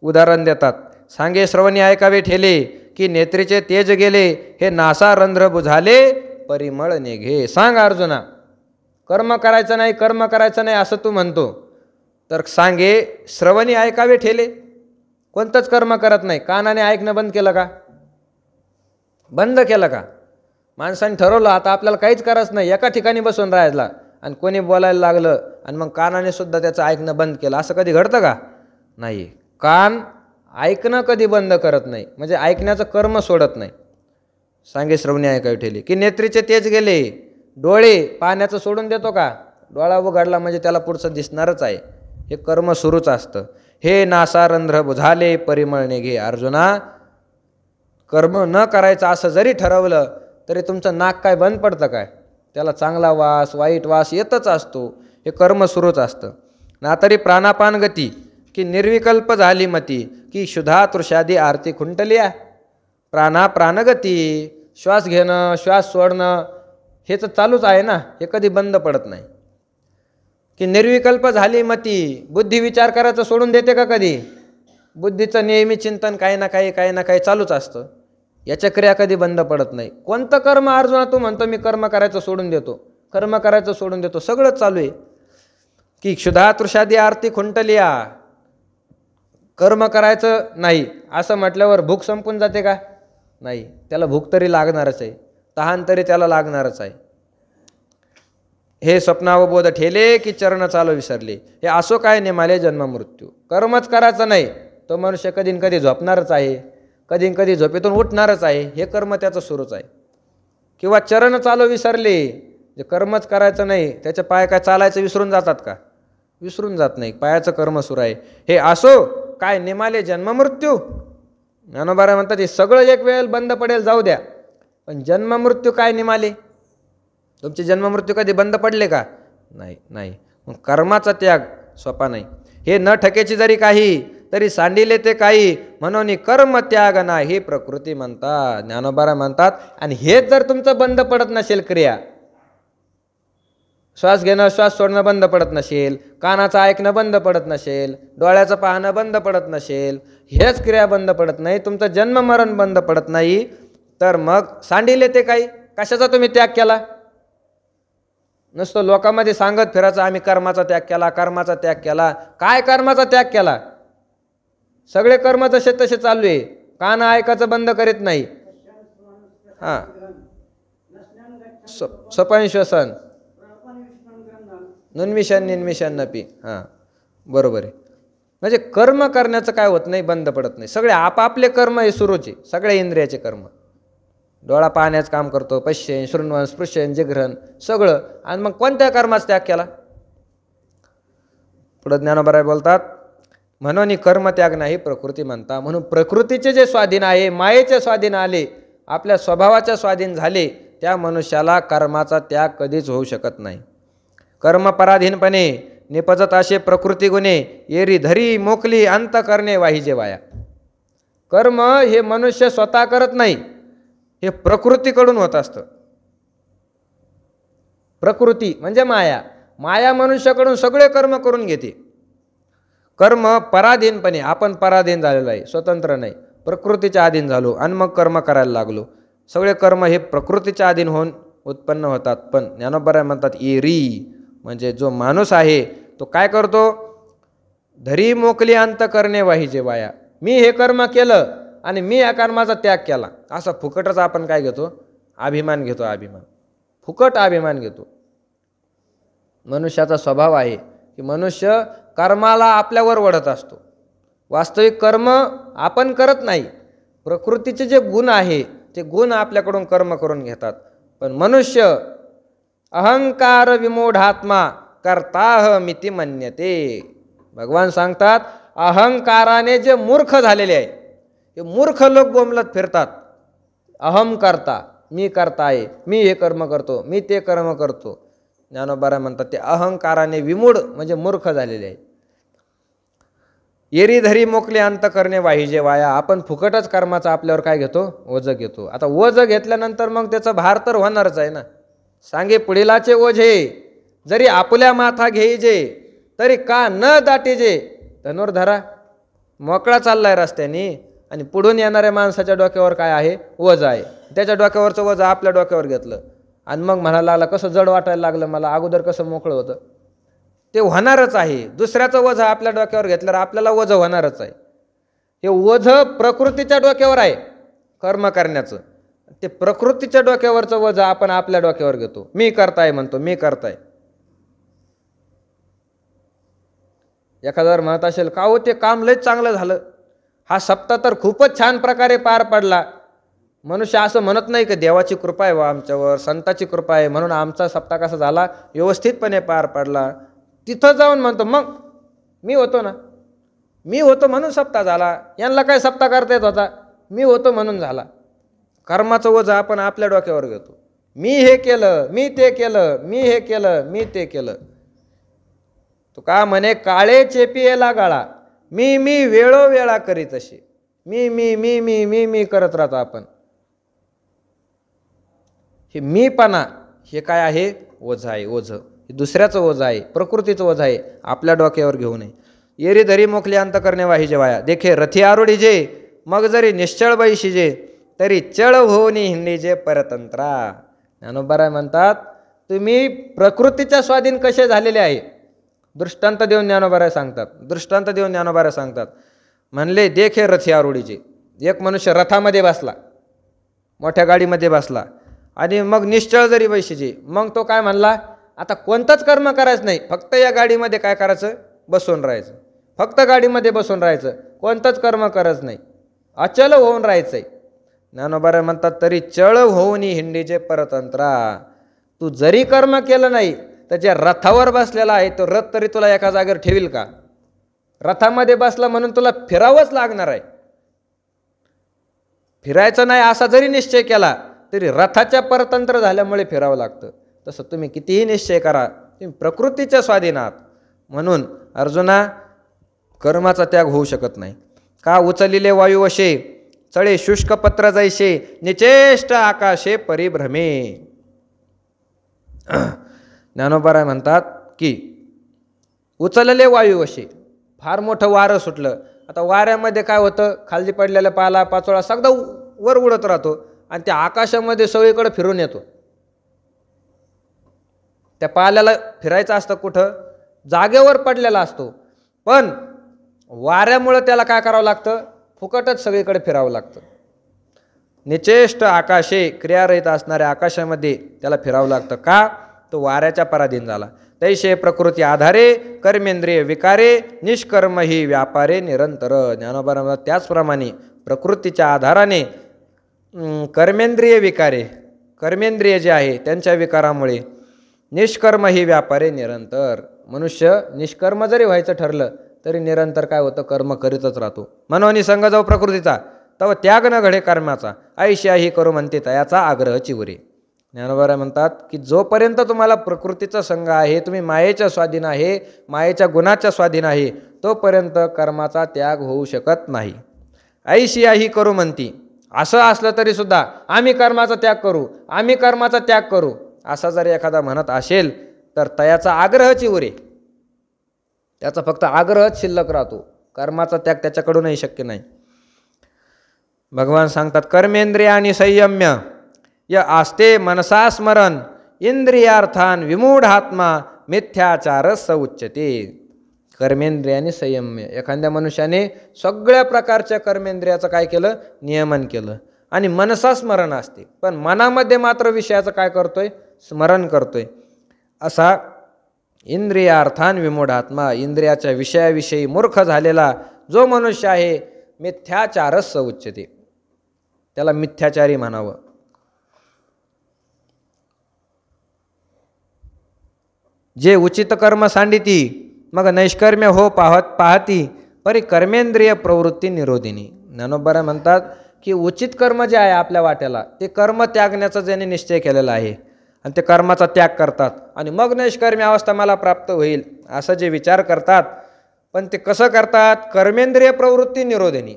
[SPEAKER 1] उदाहरण देतात, सांगे श्रवणी ऐकावे ठेले की नेत्रीचे तेज गेले, हे नासा रंध्र बुझाले परिमळ निघे. सांग अर्जुना, कर्म करायचं नाही, कर्म करायचं नाही असं तू म्हणतो, तर सांगे श्रवणी ऐकावे ठेले, कोणतंच कर्म करत नाही. कानाने ऐकणं बंद केलं का, बंद केलं का. माणसाने ठरवलं आता आपल्याला काहीच करायचं नाही, एका ठिकाणी बसून राहायला, आणि कोणी बोलायला लागलं आणि मग कानाने सुद्धा त्याचं ऐकणं बंद केलं. असं कधी घडतं का, नाही. कान ऐकणं कधी बंद करत नाही, म्हणजे ऐकण्याचं कर्म सोडत नाही. सांगे श्रवणी ऐकावे ठेले की नेत्रीचे तेज गेले, डोळे पाहण्याचं सोडून देतो का. डोळा उघडला म्हणजे त्याला पुढचं दिसणारच आहे, हे कर्म सुरूच असतं. हे नासारंध्र बुझाले परिमळ निघे. अर्जुना, कर्म न करायचं असं जरी ठरवलं तरी तुमचं नाक काय बंद पडतं काय, त्याला चांगला वास वाईट वास येतच असतो. हे कर्म सुरूच असतं. ना तरी प्राणापान गती की निर्विकल्प झाली मती, की शुद्धा तृषादी आरती खुंटलिया. प्राणगती, श्वास घेणं श्वास सोडणं हे तर चालूच आहे ना, हे कधी बंद पडत नाही. की निर्विकल्प झाली मती, बुद्धी विचार करायचं सोडून देते का कधी. बुद्धीचं नेहमी चिंतन काही ना काही चालूच असतं. याच्या क्रिया कधी बंद पडत नाही. कोणतं कर्म अर्जुना तू म्हणतो मी कर्म करायचं सोडून देतो, कर्म करायचं सोडून देतो, सगळंच चालू आहे. की क्षुधा तृषादी आरती खुंटलिया, कर्म करायचं नाही असं म्हटल्यावर भूक संपून जाते का, नाही. त्याला भूक तरी लागणारच आहे, तहान तरी त्याला लागणारच आहे. हे स्वप्नावबोध ठेले की चरण चालू विसरले, हे असो काय नेमाले जन्म मृत्यू. कर्मच करायचं नाही तो मनुष्य कधी कधी झोपणारच आहे, कधी कधी झोपेतून उठणारच आहे, हे कर्म त्याचं सुरूच आहे. किंवा चरण चालू विसरले, जे कर्मच करायचं नाही त्याचे पाय काय चालायचं विसरून जातात का, विसरून जात नाही, पायाचं कर्म सुरू आहे. हे असो काय निमाले जन्ममृत्यू. ज्ञानोबा म्हणतात हे सगळं एक वेळ बंद पडेल जाऊ द्या, पण जन्ममृत्यू काय निमाले. तुमचे जन्ममृत्यू कधी बंद पडले का, नाही. मग कर्माचा त्याग सोपा नाही. हे न ठकेची जरी काही तरी सांडिले ते काही, म्हणून कर्म त्याग नाही प्रकृती म्हणतात. ज्ञानोबा म्हणतात आणि हेच जर तुमचं बंद पडत नसेल क्रिया, श्वास घेणं श्वास सोडणं बंद पडत नसेल, कानाचं ऐकणं बंद पडत नसेल, डोळ्याचं पाहणं बंद पडत नसेल, हेच क्रिया बंद पडत नाही, तुमचं जन्म मरण बंद पडत नाही, तर मग सांडील येते काही? कशाचा तुम्ही त्याग केला? नुसतं लोकांमध्ये सांगत फिरायचं आम्ही कर्माचा त्याग केला, कर्माचा त्याग केला. काय कर्माचा त्याग केला? सगळे कर्म जसे तसे चालू आहे, कान ऐकायचं बंद करीत नाही. हां, स्वपन श्वसन नुन्मिशन निन्मिशन नपी. हां, बरोबर आहे. म्हणजे कर्म करण्याचं काय होत नाही, बंद पडत नाही. सगळे आपापले कर्म हे सुरूच आहे, सगळे इंद्रियाचे कर्म. डोळा पाहण्याचं काम करतो, पश्यन शृण्वन स्पृश्यन जिघ्रन सगळं. आणि मग कोणत्या कर्माचा त्याग केला? पुढे ज्ञानोबा बोलतात, म्हणून कर्मत्याग नाही प्रकृती म्हणता. म्हणून प्रकृतीचे जे स्वाधीन आहे, मायेचे स्वाधीन आले, आपल्या स्वभावाच्या स्वाधीन झाले, त्या मनुष्याला कर्माचा त्याग कधीच होऊ शकत नाही. कर्मपराधीनपणे निपजत असे प्रकृती गुणे, येरी धरी मोकली अंत करणे वाहिजे वाया. कर्म हे मनुष्य स्वतः करत नाही, हे प्रकृतीकडून होत असतं. प्रकृती म्हणजे माया. माया मनुष्याकडून सगळे कर्म करून घेते. कर्म पराधीनपणे, आपण पराधीन झालेलो आहे, स्वतंत्र नाही, प्रकृतीच्या अधीन झालो आणि मग कर्म करायला लागलो. सगळे कर्म हे प्रकृतीच्या अधीन होऊन उत्पन्न होतात. पण ज्ञानोबा म्हणतात येरी म्हणजे जो माणूस आहे तो काय करतो? धरी मोकली अंत करणे वाहिजे वाया. मी हे कर्म केलं आणि मी या कर्माचा त्याग केला, असा फुकटच आपण काय घेतो? अभिमान घेतो. अभिमान, फुकट अभिमान घेतो. मनुष्याचा स्वभाव आहे की मनुष्य कर्माला आपल्यावर वढत असतो. वास्तविक कर्म आपण करत नाही, प्रकृतीचे जे गुण आहे ते गुण आपल्याकडून कर्म करून घेतात. पण मनुष्य अहंकार विमूढात्मा कर्ताह मिती मन्यते. भगवान सांगतात अहंकाराने जे मूर्ख झालेले आहे, हे मूर्ख लोक बोंबलत फिरतात. अहम करता, मी करता आहे, मी हे कर्म करतो, मी ते कर्म करतो. ज्ञानोबा म्हणतात ते अहंकाराने विमूढ म्हणजे मूर्ख झालेले आहे. येरी धरी मोकले अंत करणे वाहिजे वाया. आपण फुकटच कर्माचा आपल्यावर काय घेतो? ओझं घेतो. आता ओझं घेतल्यानंतर मग त्याचा भार तर होणारच आहे ना. सांगे पुढीलाचे ओझे जरी आपल्या माथा घेईजे, तरी का न दाटीजे धनुर्धरा. मोकळा चाललाय रस्त्याने आणि पुढून येणाऱ्या माणसाच्या डोक्यावर काय आहे? ओझं आहे. त्याच्या डोक्यावरचं ओझं आपल्या डोक्यावर घेतलं आणि मग म्हणायला लागला कसं जड वाटायला लागलं मला, अगोदर कसं मोकळं होतं. ते होणारच आहे. दुसऱ्याचं ओझं आपल्या डोक्यावर घेतल्यावर आपल्याला ओझं होणारच आहे. हे ओझं प्रकृतीच्या डोक्यावर आहे कर्म करण्याचं. ते प्रकृतीच्या डोक्यावरचं ओझं आपण आपल्या डोक्यावर घेतो. मी करताय म्हणतो, मी करताय. एखाद्यावर म्हणत असेल का हो ते काम लयच चांगलं झालं, हा सप्ताह तर खूपच छान प्रकारे पार पडला. मनुष्य असं म्हणत नाही की देवाची कृपा आहे वा आमच्यावर, संताची कृपा आहे म्हणून आमचा सप्ताह कसा झाला, व्यवस्थितपणे पार पडला. तिथं जाऊन म्हणतो मग मी होतो ना, मी होतो म्हणून सप्ताह झाला. यांना काय सप्ताह करता येत होता, मी होतो म्हणून झाला. कर्माचं ओझं आपण आपल्या डोक्यावर घेतो. मी हे केलं, मी ते केलं, मी हे केलं, मी ते केलं. तो का म्हणे काळे चेपियेला गाळा, मी वेळोवेळा करीत असे. मी मी मी मी मी मी करत राहतो आपण. हे मीपणा हे काय आहे? ओझं आहे. ओझं हे दुसऱ्याचं ओझं आहे, प्रकृतीचं ओझं आहे, आपल्या डोक्यावर घेऊ नये. येरी धरी मोकली अंत करणे वाहिजे वाया. देखे रथी आरुढीजे मग जरी निश्चळ बैशीजे, तरी चळ होऊनी हिंडीजे परतंत्रा. ज्ञानोबा म्हणतात तुम्ही प्रकृतीच्या स्वाधीन कसे झालेले आहे. दृष्टांत देऊन ज्ञानोबा सांगतात, दृष्टांत देऊन ज्ञानोबा सांगतात. म्हणले देखे रथी आरुढीचे. एक मनुष्य रथामध्ये बसला, मोठ्या गाडीमध्ये बसला आणि मग निश्चळ जरी बैशीजे, मग तो काय म्हणला आता कोणतंच कर्म करायचं नाही, फक्त या गाडीमध्ये काय करायचं? बसून राहायचं. फक्त गाडीमध्ये बसून राहायचं, कोणतंच कर्म करायचं नाही, अचल होऊन राहायचंय. ज्ञानोबा म्हणतात तरी चळ होऊनी हिंडीचे परतंत्रा. तू जरी कर्म केलं नाही तर ज्या रथावर बसलेला आहे तो रथ तरी तुला एका जागेवर ठेवील का? रथामध्ये बसला म्हणून तुला फिरावंच लागणार आहे. फिरायचं नाही असा जरी निश्चय केला तरी रथाच्या परतंत्र झाल्यामुळे फिरावं लागतं. तसं तुम्ही कितीही निश्चय करा, तुम्ही प्रकृतीच्या स्वाधीन आहात. म्हणून अर्जुना कर्माचा त्याग होऊ शकत नाही. का उचलिले वायू वशे चळे शुष्क पत्र जैसे निचेष्ट आकाशे परिभ्रमे. ज्ञानोबा म्हणतात की उचलले वायूवशी, फार मोठं वारं सुटलं. आता वाऱ्यामध्ये काय होतं, खाली पडलेला पाला पाचोळा सगळा वर उडत राहतो आणि त्या आकाशामध्ये सगळीकडे फिरून येतो. त्या पाल्याला फिरायचं असतं कुठं, जागेवर पडलेला असतो, पण वाऱ्यामुळे त्याला काय करावं लागतं, फुकटच सगळीकडे फिरावं लागतं. निचेष्ट आकाशे, क्रियारहित असणाऱ्या आकाशामध्ये त्याला फिरावं लागतं. का, तो वाऱ्याच्या पराधीन झाला. तैशे प्रकृती आधारे कर्मेंद्रिय विकारे निष्कर्म ही व्यापारे निरंतर. ज्ञानोबा म्हणतात त्याचप्रमाणे प्रकृतीच्या आधाराने कर्मेंद्रिय विकारे, कर्मेंद्रिय जे आहे त्यांच्या विकारामुळे निष्कर्म ही व्यापारे निरंतर. मनुष्य निष्कर्म जरी व्हायचं ठरलं तरी निरंतर काय होतं, कर्म करीतच राहतो. मनोनी संग जाऊ प्रकृतीचा तव त्याग न घडे कर्माचा, ऐशा ही करू म्हणते तयाचा आग्रह चिवरे. ज्ञानोबा म्हणतात की जोपर्यंत तुम्हाला प्रकृतीचा संग आहे, तुम्ही मायेच्या स्वाधीन आहे, मायेच्या गुणाच्या स्वाधीन आहे, तोपर्यंत कर्माचा त्याग होऊ शकत नाही. ऐशिया ही करू म्हणती, असं असलं तरी सुद्धा आम्ही कर्माचा त्याग करू, आम्ही कर्माचा त्याग करू, असा जर एखादा म्हणत असेल तर तयाचा आग्रहची उरे, त्याचा फक्त आग्रहच शिल्लक राहतो, कर्माचा त्याग त्याच्याकडूनही शक्य नाही. भगवान सांगतात कर्मेंद्रियानी संयम्य य आस्ते मनसा स्मरण इंद्रियार्थान विमूढात्मा मिथ्याचार स उच्यते. कर्मेंद्रियानी संयम्य, एखाद्या मनुष्याने सगळ्या प्रकारच्या कर्मेंद्रियाचं काय केलं, नियमन केलं आणि मनसा स्मरण असते, पण मनामध्ये मात्र विषयाचं काय करतोय, स्मरण करतोय, असा इंद्रियार्थान विमूढात्मा, इंद्रियाच्या विषयाविषयी मूर्ख झालेला जो मनुष्य आहे मिथ्याचारस उच्यते, त्याला मिथ्याचारी म्हणावं. जे उचित कर्म सांडिती मग नैष्कर्म्य हो पाहती परी कर्मेंद्रिय प्रवृत्ती निरोधिनी. ज्ञानोबा म्हणतात की उचित कर्म जे आहे आपल्या वाट्याला, ते कर्म त्यागण्याचा ज्याने निश्चय केलेला आहे आणि ते कर्माचा त्याग करतात आणि मग नैष्कर्म्य अवस्था मला प्राप्त होईल असं जे विचार करतात, पण ते कसं करतात, कर्मेंद्रिय प्रवृत्ती निरोधिनी.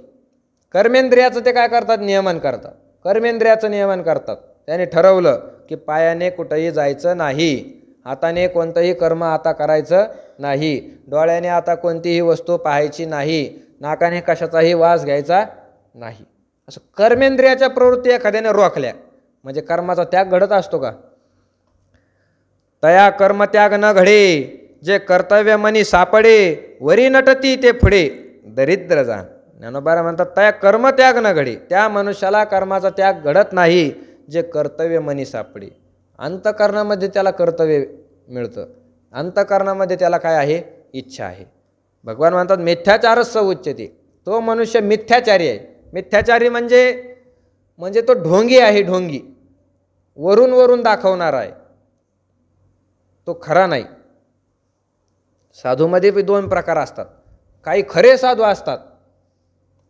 [SPEAKER 1] कर्मेंद्रियाचं ते काय करतात, नियमन करतात, कर्मेंद्रियाचं नियमन करतात. त्याने ठरवलं की पायाने कुठंही जायचं नाही, हाताने कोणतंही कर्म आता करायचं नाही, डोळ्याने आता कोणतीही वस्तू पाहायची नाही, नाकाने कशाचाही वास घ्यायचा नाही. असं कर्मेंद्रियाच्या प्रवृत्ती एखाद्याने रोखल्या म्हणजे कर्माचा त्याग घडत असतो का. तया कर्मत्याग न घडे जे कर्तव्य मनी सापडे वरी नटती ते पुढे दरिद्र जा. ज्ञानोबा म्हणतात तया कर्मत्याग न घडे, त्या मनुष्याला कर्माचा त्याग घडत नाही जे कर्तव्य मनी सापडे. अंतकरणामध्ये त्याला कर्तव्य मिळतं, अंतकरणामध्ये त्याला काय आहे, इच्छा आहे. भगवान म्हणतात मिथ्याचारच उच्यते, तो मनुष्य मिथ्याचारी आहे. मिथ्याचारी म्हणजे तो ढोंगी आहे, ढोंगी, वरून वरून दाखवणारा आहे, तो खरा नाही. साधूमध्ये बी दोन प्रकार असतात, काही खरे साधू असतात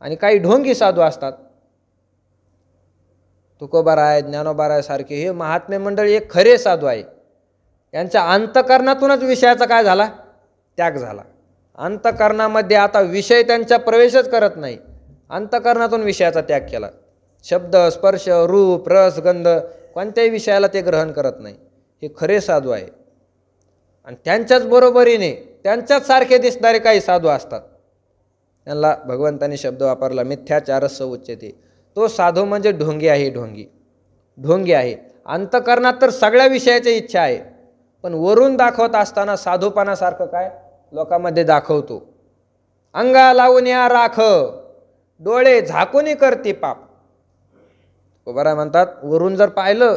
[SPEAKER 1] आणि काही ढोंगी साधू असतात. तुकोबाराय, ज्ञानोबाराय सारखे हे महात्मे मंडळी एक खरे साधू आहे. यांच्या अंतकरणातूनच विषयाचा काय झाला, त्याग झाला. अंतकरणामध्ये आता विषय त्यांच्या प्रवेशच करत नाही, अंतकरणातून विषयाचा त्याग केला. शब्द स्पर्श रूप रस गंध कोणत्याही विषयाला ते ग्रहण करत नाही. हे खरे साधू आहे. आणि त्यांच्याच बरोबरीने त्यांच्याच सारखे दिसणारे काही साधू असतात, त्यांना भगवंतांनी शब्द वापरला मिथ्याचारस उच्यते. तो साधू म्हणजे ढोंगी आहे, ढोंगी आहे. अंतकरणात तर सगळ्या विषयाची इच्छा आहे, पण वरून दाखवत असताना साधूपणासारखं काय लोकांमध्ये दाखवतो. अंगा लावून या राख डोळे झाकून करती पाप. उभारा म्हणतात वरून जर पाहिलं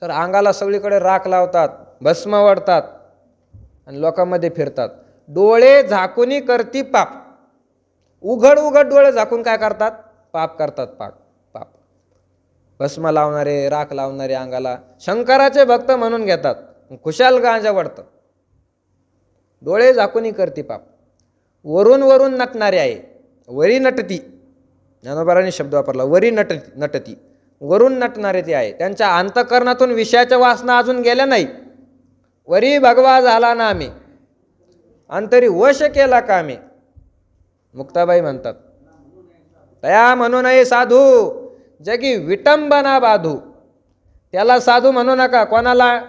[SPEAKER 1] तर अंगाला सगळीकडे राख लावतात, भस्म वाढतात आणि लोकांमध्ये फिरतात. डोळे झाकून करती पाप, उघड उघड डोळे झाकून काय करतात, पाप करतात. पाप भस्म लावणारे, राख लावणारे अंगाला शंकराचे भक्त म्हणून घेतात, खुशाल गांजा वाढतं. डोळे झाकून करती पाप, वरून वरून नटणारे आहे, वरी नटती. ज्ञानोबारांनी शब्द वापरला वरी नटती, वरून नटणारे ते आहे. त्यांच्या अंतकरणातून विषयाच्या वासना अजून गेल्या नाही. वरी भगवा झाला ना आम्ही, अंतरी वश केला का आम्ही. मुक्ताबाई म्हणतात तया म्हणू नये साधू जगी विटंबना बाधू. त्याला साधू म्हणू नका. कोणाला,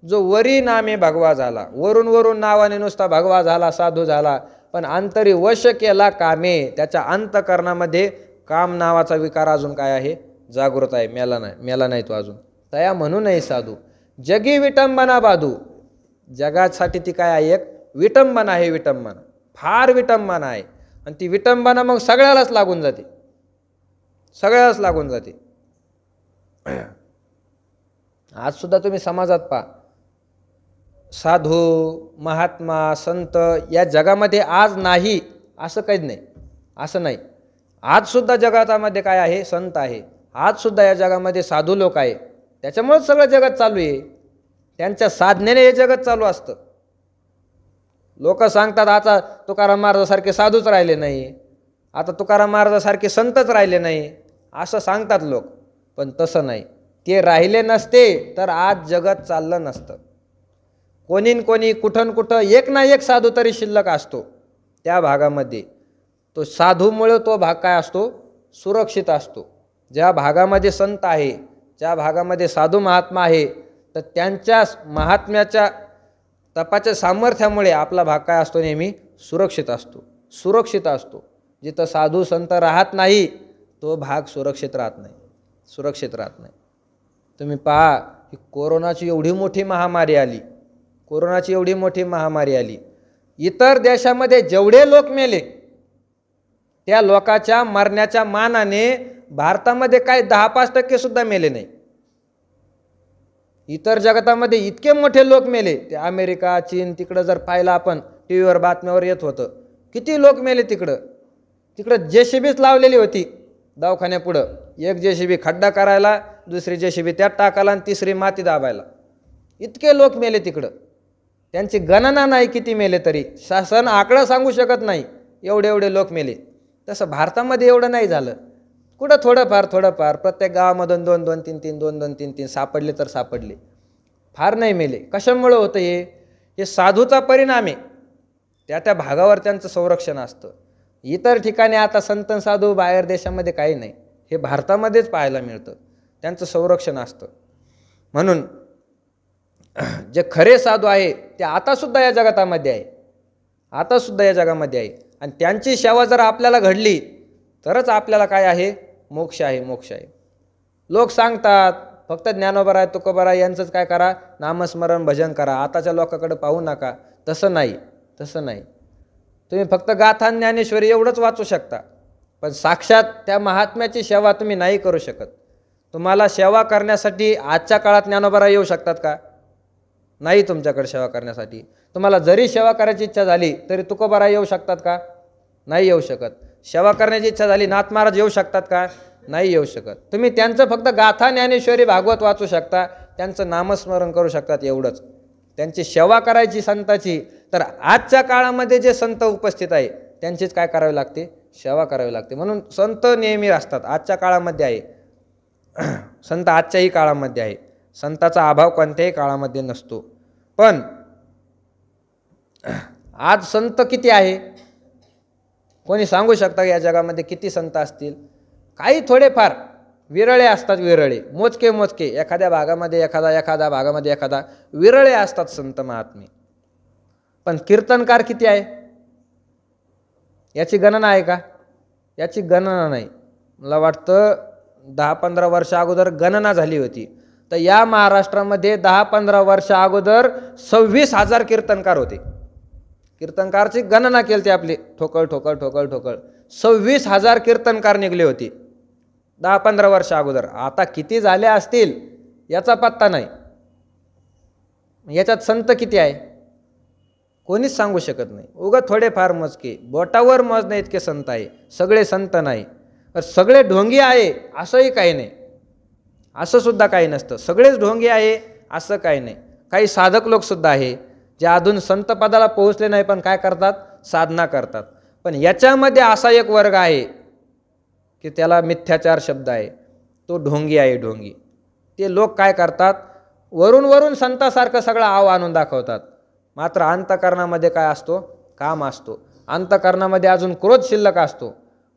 [SPEAKER 1] जो वरी नामे भगवा झाला, वरून वरून नावाने नुसता भगवा झाला, साधू झाला, पण अंतरी वश केला कामे, त्याच्या अंतकरणामध्ये काम नावाचा विकार अजून काय आहे, जागृत आहे, मेला नाही तो अजून. तया म्हणू नये साधू जगी विटंबना बाधू, जगासाठी ती काय आहे, एक विटंबना आहे, विटंबना, फार विटंबना आहे. आणि ती विटंबना मग सगळ्यालाच लागून जाते, सगळ्यालाच लागून जाते. आज सुद्धा तुम्ही समाजात पहा, साधू महात्मा संत या जगामध्ये आज नाही असं काहीच नाही, असं नाही. आज सुद्धा जगामध्ये काय आहे, संत आहे. आज सुद्धा या जगामध्ये साधू लोक आहे. त्याच्यामुळेच सगळं जगत चालू आहे. त्यांच्या साधनेने हे जगत चालू असतं. लोक सांगतात आता तुकाराम महाराजासारखे साधूच राहिले नाही, आता तुकाराम महाराजासारखे संतच राहिले नाही, असं सांगतात लोक. पण तसं नाही. ते राहिले नसते तर आज जगत चाललं नसतं. कोणी कोणी कुठं कुठं एक ना एक साधू तरी शिल्लक असतो त्या भागामध्ये. तो साधूमुळे तो भाग काय असतो, सुरक्षित असतो. ज्या भागामध्ये संत आहे, ज्या भागामध्ये साधू महात्मा आहे, तर त्यांच्या महात्म्याच्या तपाच्या सामर्थ्यामुळे आपला भाग काय असतो, नेहमी सुरक्षित असतो, सुरक्षित असतो. जिथं साधू संत राहत नाही तो भाग सुरक्षित राहत नाही, सुरक्षित राहत नाही. तुम्ही पहा की कोरोनाची एवढी मोठी महामारी आली, कोरोनाची एवढी मोठी महामारी आली. इतर देशामध्ये जेवढे लोक मेले त्या लोकांच्या मरण्याच्या मानाने भारतामध्ये काय 10-5% सुद्धा मेले नाही. इतर जगतामध्ये इतके मोठे लोक मेले, ते अमेरिका चीन तिकडं जर पाहिलं आपण, टी व्हीवर बातम्यावर येत होतं, किती लोक मेले तिकडं. तिकडं जेसीबीच लावलेली होती दवाखान्यापुढं. एक जेसीबी खड्डा करायला, दुसरी जेसीबी त्यात टाकायला आणि तिसरी माती दाबायला. इतके लोक मेले तिकडं. त्यांची गणना नाही किती मेले तरी, शासन आकडा सांगू शकत नाही एवढे एवढे लोक मेले. तसं भारतामध्ये एवढं नाही झालं. कुठं थोडंफार थोडंफार प्रत्येक गावामधून 2-2, 3-3, 2-2, 3-3 सापडले तर सापडले, फार नाही मेले. कशामुळं होतं हे साधूचा परिणाम आहे. त्या त्या भागावर त्यांचं संरक्षण असतं. इतर ठिकाणी आता संत साधू बाहेर देशामध्ये काही नाही, हे भारतामध्येच पाहायला मिळतं, त्यांचं संरक्षण असतं. म्हणून जे खरे साधू आहे ते आतासुद्धा या जगतामध्ये आहे, आतासुद्धा या जगामध्ये आहे. आणि त्यांची सेवा जर आपल्याला घडली तरच आपल्याला काय आहे, मोक्ष आहे, मोक्ष आहे. लोक सांगतात फक्त ज्ञानोबा आहे तुकोबा आहे यांचंच काय करा, नामस्मरण भजन करा, आताच्या लोकांकडे पाहू नका. तसं नाही, तसं नाही. तुम्ही फक्त गाथा ज्ञानेश्वरी एवढंच वाचू शकता, पण साक्षात त्या महात्म्याची सेवा तुम्ही नाही करू शकत. तुम्हाला सेवा करण्यासाठी आजच्या काळात ज्ञानोबा येऊ शकतात का? नाही तुमच्याकडे सेवा करण्यासाठी. तुम्हाला जरी सेवा करायची इच्छा झाली तरी तुकोबा येऊ शकतात का? नाही येऊ शकत. सेवा करण्याची इच्छा झाली नाथ महाराज येऊ शकतात का? नाही येऊ शकत. तुम्ही त्यांचं फक्त गाथा ज्ञानेश्वरी भागवत वाचू शकता, त्यांचं नामस्मरण करू शकतात, एवढंच. त्यांची सेवा करायची संताची, तर आजच्या काळामध्ये जे संत उपस्थित आहे त्यांचीच काय करावी लागते, सेवा करावी लागते. म्हणून संत नेहमी असतात, आजच्या काळामध्ये आहे. संत आजच्याही काळामध्ये आहे. संताचा अभाव कोणत्याही काळामध्ये नसतो. पण आज संत किती आहे? कोणी सांगू शकता या जगामध्ये किती संत असतील? काही थोडेफार विरळे असतात, विरळे, मोजके मोजके, एखाद्या भागामध्ये एखादा भागामध्ये एखादा, विरळे असतात संत महात्मे. पण कीर्तनकार किती आहे याची गणना आहे का? याची गणना नाही. मला वाटतं 10-15 वर्ष अगोदर गणना झाली होती, तर या महाराष्ट्रामध्ये 10-15 वर्ष अगोदर 26,000 कीर्तनकार होते. कीर्तनकारची गणना केली ती आपली, ठोकळ ठोकळ ठोकळ ठोकळ 26,000 कीर्तनकार निघले होते 10-15 वर्ष अगोदर. आता किती झाले असतील याचा पत्ता नाही. याच्यात संत किती आहे कोणीच सांगू शकत नाही. उगा थोडेफार मोजके, बोटावर मोजणे इतके संत आहे. सगळे संत नाही, सगळे ढोंगी आहे असंही काही नाही, असं सुद्धा काही नसतं. सगळेच ढोंगी आहे असं काही नाही. काही साधक लोक सुद्धा आहे जे अजून संत पदाला पोहोचले नाही, पण काय करतात, साधना करतात. पण याच्यामध्ये असा एक वर्ग आहे की त्याला मिथ्याचार शब्द आहे, तो ढोंगी आहे, ढोंगी. ते लोक काय करतात, वरून वरून संतासारखं सगळं आव आणून दाखवतात, मात्र अंतकरणामध्ये काय असतो, काम असतो. अंतकरणामध्ये अजून क्रोध शिल्लक असतो.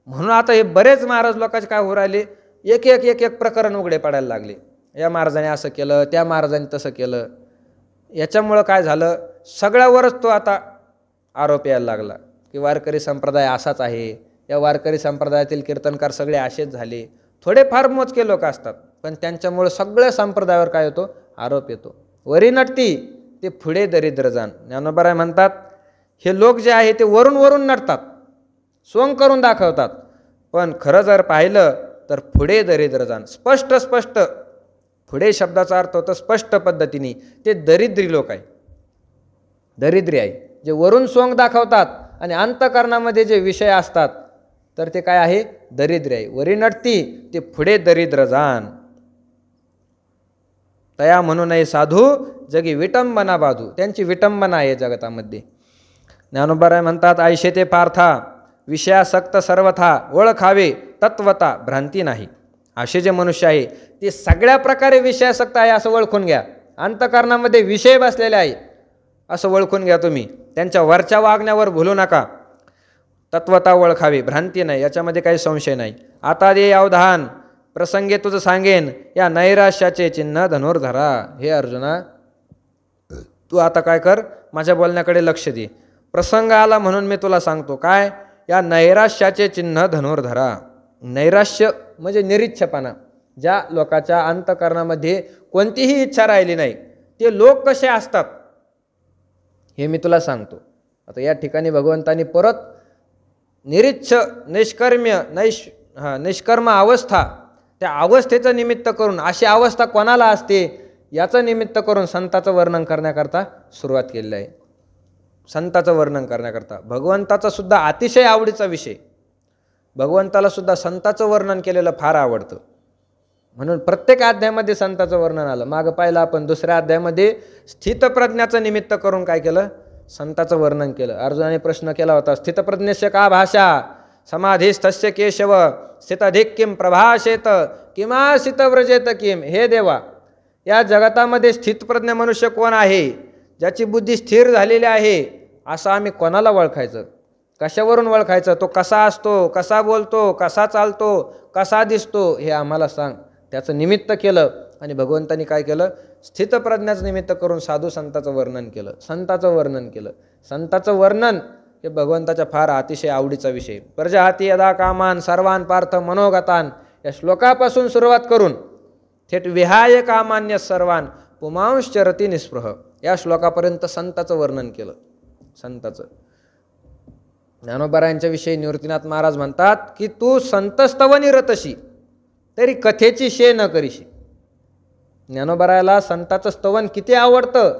[SPEAKER 1] म्हणून आता हे बरेच महाराज लोकांचे काय होऊ राहिले, एक प्रकरण उघडे पडायला लागले. या महाराजाने असं केलं, त्या महाराजाने तसं केलं. याच्यामुळं काय झालं, सगळ्यावरच तो आता आरोप यायला लागला की वारकरी संप्रदाय असाच आहे, या वारकरी संप्रदायातील कीर्तनकार सगळे असेच झाले. थोडेफार मोजके लोक असतात, पण त्यांच्यामुळे सगळ्या संप्रदायावर काय होतो, आरोप येतो. वरी नटती ते पुढे दरिद्र जाण. ज्ञानोबा म्हणतात हे लोक जे आहे ते वरून वरून नटतात, सोंग करून दाखवतात, पण खरं जर पाहिलं तर पुढे दरिद्र जाण. स्पष्ट स्पष्ट पुढे शब्दाचा अर्थ होतो स्पष्ट पद्धतीने ते दरिद्री लोक आहे, दरिद्री आहे. जे वरून सोंग दाखवतात आणि अंतःकरणामध्ये जे विषय असतात तर ते काय आहे, दरिद्री आहे. वरी नटती ते पुढे दरिद्र जाण. तया म्हणू नये साधू जगी विटंबना बाधू. त्यांची विटंबना आहे जगतामध्ये. ज्ञानोबा म्हणतात आयशे ते पार्था विषयासक्त सर्वथा ओळखावे तत्वता भ्रांती नाही. असे जे मनुष्य आहे ते सगळ्या प्रकारे विषयासक्त आहे असं ओळखून घ्या. अंतःकरणामध्ये विषय बसलेले आहे असं ओळखून घ्या तुम्ही. त्यांच्या वरच्या वागण्यावर भुलू नका. तत्वता ओळखावे भ्रांती नाही, याच्यामध्ये काही संशय नाही. आता दे अवधान प्रसंगे तुझं सांगेन या नैराश्याचे चिन्ह धनुर्धरा. हे अर्जुना तू आता काय कर, माझ्या बोलण्याकडे लक्ष दे. प्रसंग आला म्हणून मी तुला सांगतो काय, या नैराश्याचे चिन्ह धनुर्धरा. नैराश्य म्हणजे निरीच्छपणा. ज्या लोकाच्या अंतःकरणामध्ये कोणतीही इच्छा राहिली नाही ते लोक कसे असतात हे मी तुला सांगतो. आता या ठिकाणी भगवंतांनी परत निरीच्छ निष्कर्म्य निष्कर्म अवस्था, त्या अवस्थेचं निमित्त करून, अशी अवस्था कोणाला असते याचं निमित्त करून संताचं वर्णन करण्याकरता सुरुवात केलेली आहे. संताचं वर्णन करण्याकरता भगवंताचा सुद्धा अतिशय आवडीचा विषय. भगवंताला सुद्धा संताचं वर्णन केलेलं फार आवडतं, म्हणून प्रत्येक अध्यायामध्ये संताचं वर्णन आलं. मागं पाहिलं आपण दुसऱ्या अध्यायामध्ये स्थितप्रज्ञाचं निमित्त करून काय केलं, संताचं वर्णन केलं. अर्जुनाने प्रश्न केला होता स्थितप्रज्ञस्य का भाषा समाधिस्थस्य केशव स्थितधिक किम प्रभाषेत किमासित व्रजेत किम. हे देवा, या जगतामध्ये स्थितप्रज्ञ मनुष्य कोण आहे, ज्याची बुद्धी स्थिर झालेली आहे, असं आम्ही कोणाला ओळखायचं, कशावरून ओळखायचं, तो कसा असतो, कसा बोलतो, कसा चालतो, कसा दिसतो, हे आम्हाला सांग. त्याचं निमित्त केलं आणि भगवंतांनी काय केलं, स्थितप्रज्ञाचं निमित्त करून साधू संताचं वर्णन केलं, संताचं वर्णन केलं. संताचं वर्णन हे भगवंताच्या फार अतिशय आवडीचा विषय. प्रजाहाती यदा कामान सर्वान पार्थ मनोगतान, या श्लोकापासून सुरुवात करून थेट विहाय कामान्य सर्वान पुमांश्चरती निस्पृह, या श्लोकापर्यंत संताचं वर्णन केलं. संताचं ज्ञानोबा यांच्याविषयी निवृत्तीनाथ महाराज म्हणतात की तू संतस्तवनी रतशी तरी कथेची शे न करीशी. ज्ञानोबारायाला संताचं स्तवन किती आवडतं,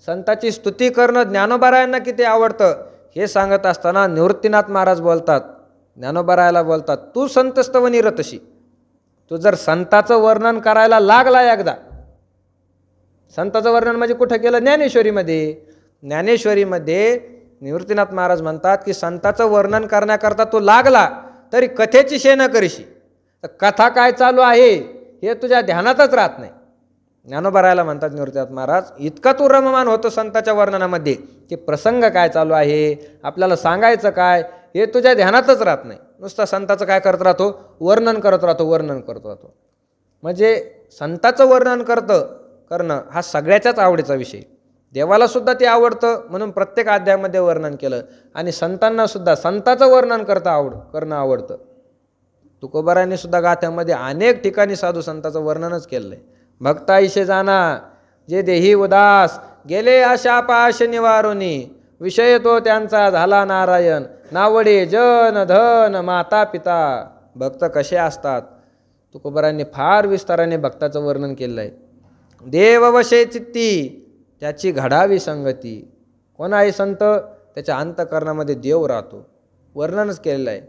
[SPEAKER 1] संताची स्तुती करणं ज्ञानोबारायांना किती आवडतं, हे सांगत असताना निवृत्तीनाथ महाराज बोलतात, ज्ञानोबारायाला बोलतात तू संतस्तवनी रतशी. तू जर संताचं वर्णन करायला लागला एकदा, संताचं वर्णन म्हणजे कुठं केलं, ज्ञानेश्वरीमध्ये. ज्ञानेश्वरीमध्ये निवृत्तीनाथ महाराज म्हणतात की संताचं वर्णन करण्याकरता तू लागला तरी कथेची शे न करीशी. तर कथा काय चालू आहे हे तुझ्या ध्यानातच राहत नाही. ज्ञानोबा म्हणतात निवृत्तीनाथ महाराज, इतका तू रममान होतो संताच्या वर्णनामध्ये की प्रसंग काय चालू आहे, आपल्याला सांगायचं काय, हे तुझ्या ध्यानातच राहत नाही. नुसतं संताचं काय करत राहतो, वर्णन करत राहतो, वर्णन करत राहतो. म्हणजे संताचं वर्णन करणं हा सगळ्याच्याच आवडीचा विषय. देवाला सुद्धा ते आवडतं म्हणून प्रत्येक अध्यायामध्ये वर्णन केलं, आणि संतांना सुद्धा संताचं वर्णन करणं आवडतं. तुकोबारायांनी सुद्धा गाथ्यामध्ये अनेक ठिकाणी साधू संताचं वर्णनच केलं आहे. भक्ताईशे जाना जे देही उदास गेले आशा पाश निवारुनी, विषय तो त्यांचा झाला नारायण, नावडे जन धन माता पिता. भक्त कसे असतात तुकोबारायांनी फार विस्ताराने भक्ताचं वर्णन केलं आहे. देववशे चित्ती त्याची घडावी संगती. कोण आहे संत, त्याच्या अंतःकरणामध्ये देव राहतो, वर्णनच केलेलं आहे.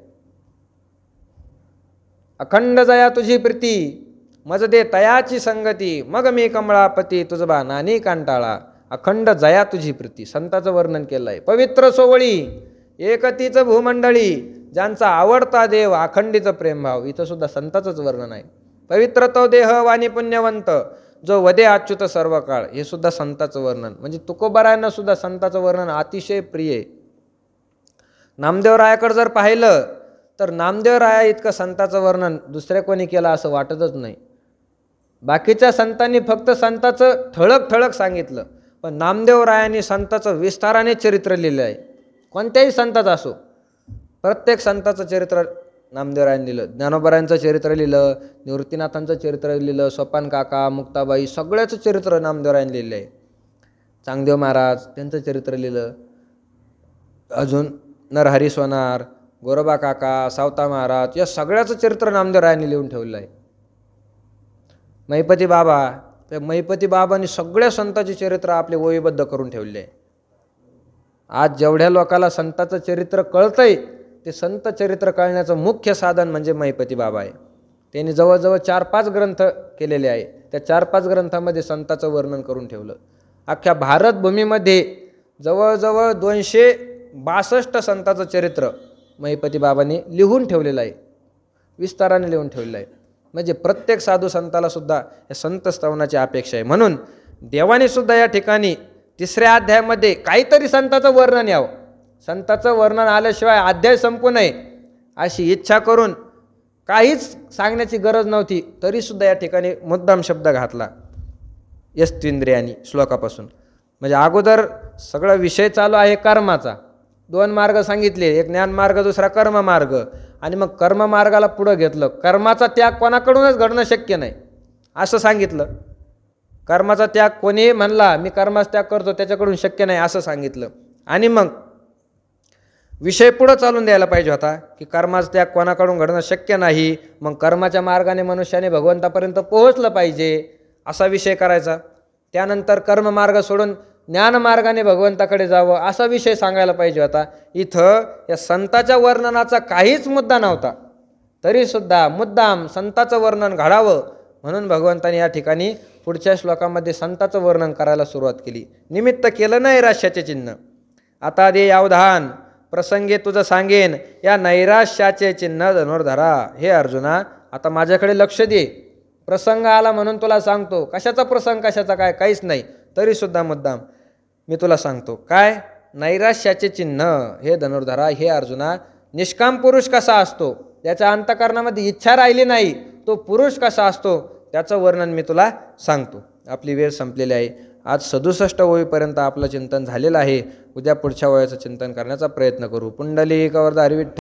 [SPEAKER 1] अखंड जया तुझी प्रीती मज दे तयाची संगती, मग मी कमळापती तुझबा नानी कांटाळा. अखंड जया तुझी प्रीती, संताचं वर्णन केलं आहे. पवित्र सोवळी एकतीच भूमंडळी, ज्यांचा आवडता देव अखंडित प्रेमभाव, इथं सुद्धा संताचंच वर्णन आहे. पवित्र तो देह वाणी पुण्यवंत, जो वदे अच्युत सर्व काळ, हे सुद्धा संताचं वर्णन. म्हणजे तुकोबारायांना सुद्धा संताचं वर्णन अतिशय प्रिय आहे. नामदेवरायाकडे जर पाहिलं तर नामदेवराया इतकं संताचं वर्णन दुसऱ्या कोणी केलं असं वाटतच नाही. बाकीच्या संतांनी फक्त संताचं ठळक ठळक सांगितलं, पण नामदेवरायांनी संताचं विस्ताराने चरित्र लिहिलं आहे. कोणत्याही संताचं असो, प्रत्येक संताचं चरित्र नामदेवरायांनी लिहिलं. ज्ञानोबरायांचं चरित्र लिहिलं, निवृत्तीनाथांचं चरित्र लिहिलं, सोपान काका, मुक्ताबाई सगळ्याचं चरित्र नामदेवरायांनी लिहिलं आहे. चांगदेव महाराज त्यांचं चरित्र लिहिलं. अजून नरहरी सोनार, गोरोबा काका, सावता महाराज या सगळ्याचं चरित्र नामदेवरायांनी लिहून ठेवलं आहे. महिपती बाबा, त्या महिपती बाबांनी सगळ्या संतांचे चरित्र आपले ओळीबद्ध करून ठेवले आहे. आज जेवढ्या लोकांना संतांचं चरित्र कळतंय ते संत चरित्र कळण्याचं मुख्य साधन म्हणजे महिपती बाबा आहे. त्यांनी जवळजवळ 4-5 ग्रंथ केलेले आहे. त्या 4-5 ग्रंथामध्ये संतांचं वर्णन करून ठेवलं. अख्ख्या भारतभूमीमध्ये जवळजवळ 262 संतांचं चरित्र महिपती बाबांनी लिहून ठेवलेलं आहे, विस्ताराने लिहून ठेवलेलं आहे. म्हणजे प्रत्येक साधू संताला सुद्धा या संत स्तवनाची अपेक्षा आहे. म्हणून देवाने सुद्धा या ठिकाणी 3ऱ्या अध्यायामध्ये काहीतरी संताचं वर्णन यावं. संताचं वर्णन आल्याशिवाय अध्याय संपू नये अशी इच्छा करून काहीच सांगण्याची गरज नव्हती, तरीसुद्धा या ठिकाणी मुद्दाम शब्द घातला यस्त्विंद्रियानी श्लोकापासून. म्हणजे अगोदर सगळा विषय चालू आहे कर्माचा. 2 मार्ग सांगितले, एक ज्ञान मार्ग, दुसरा कर्म मार्ग. आणि मग कर्म मार्गाला पुढं घेतलं. कर्माचा त्याग कोणाकडूनच घडणं शक्य नाही असं सांगितलं. कर्माचा त्याग कोणी म्हणला मी कर्माचा त्याग करतो त्याच्याकडून शक्य नाही असं सांगितलं. आणि मग विषय पुढं चालून द्यायला पाहिजे होता की कर्माचा त्याग कोणाकडून घडणं शक्य नाही, मग कर्माच्या मार्गाने मनुष्याने भगवंतापर्यंत पोहोचलं पाहिजे असा विषय करायचा. त्यानंतर कर्म मार्ग सोडून ज्ञानमार्गाने भगवंताकडे जावं असा विषय सांगायला पाहिजे होता. इथं या संताच्या वर्णनाचा काहीच मुद्दा नव्हता, तरीसुद्धा मुद्दाम संताचं वर्णन घडावं म्हणून भगवंताने या ठिकाणी पुढच्या श्लोकामध्ये संताचं वर्णन करायला सुरुवात केली. निमित्त केलं नैराश्याचे चिन्ह. आता दे अवधान, प्रसंगे तुझं सांगेन या नैराश्याचे चिन्ह धनुर्धरा. हे अर्जुना, आता माझ्याकडे लक्ष दे. प्रसंग आला म्हणून तुला सांगतो. कशाचा प्रसंग, कशाचा काय, काहीच नाही, तरीसुद्धा मुद्दाम मी तुला सांगतो. काय? नैराश्याचे चिन्ह. हे धनुर्धरा, हे अर्जुना, निष्काम पुरुष कसा असतो, त्याच्या अंतःकरणामध्ये इच्छा राहिली नाही, तो पुरुष कसा असतो त्याचं वर्णन मी तुला सांगतो. आपली वेळ संपलेली आहे. आज 67 ओळीपर्यंत आपलं चिंतन झालेलं आहे. उद्या पुढच्या ओळीचं चिंतन करण्याचा प्रयत्न करू. पुंडलिक वरदा हरी विठ्ठल.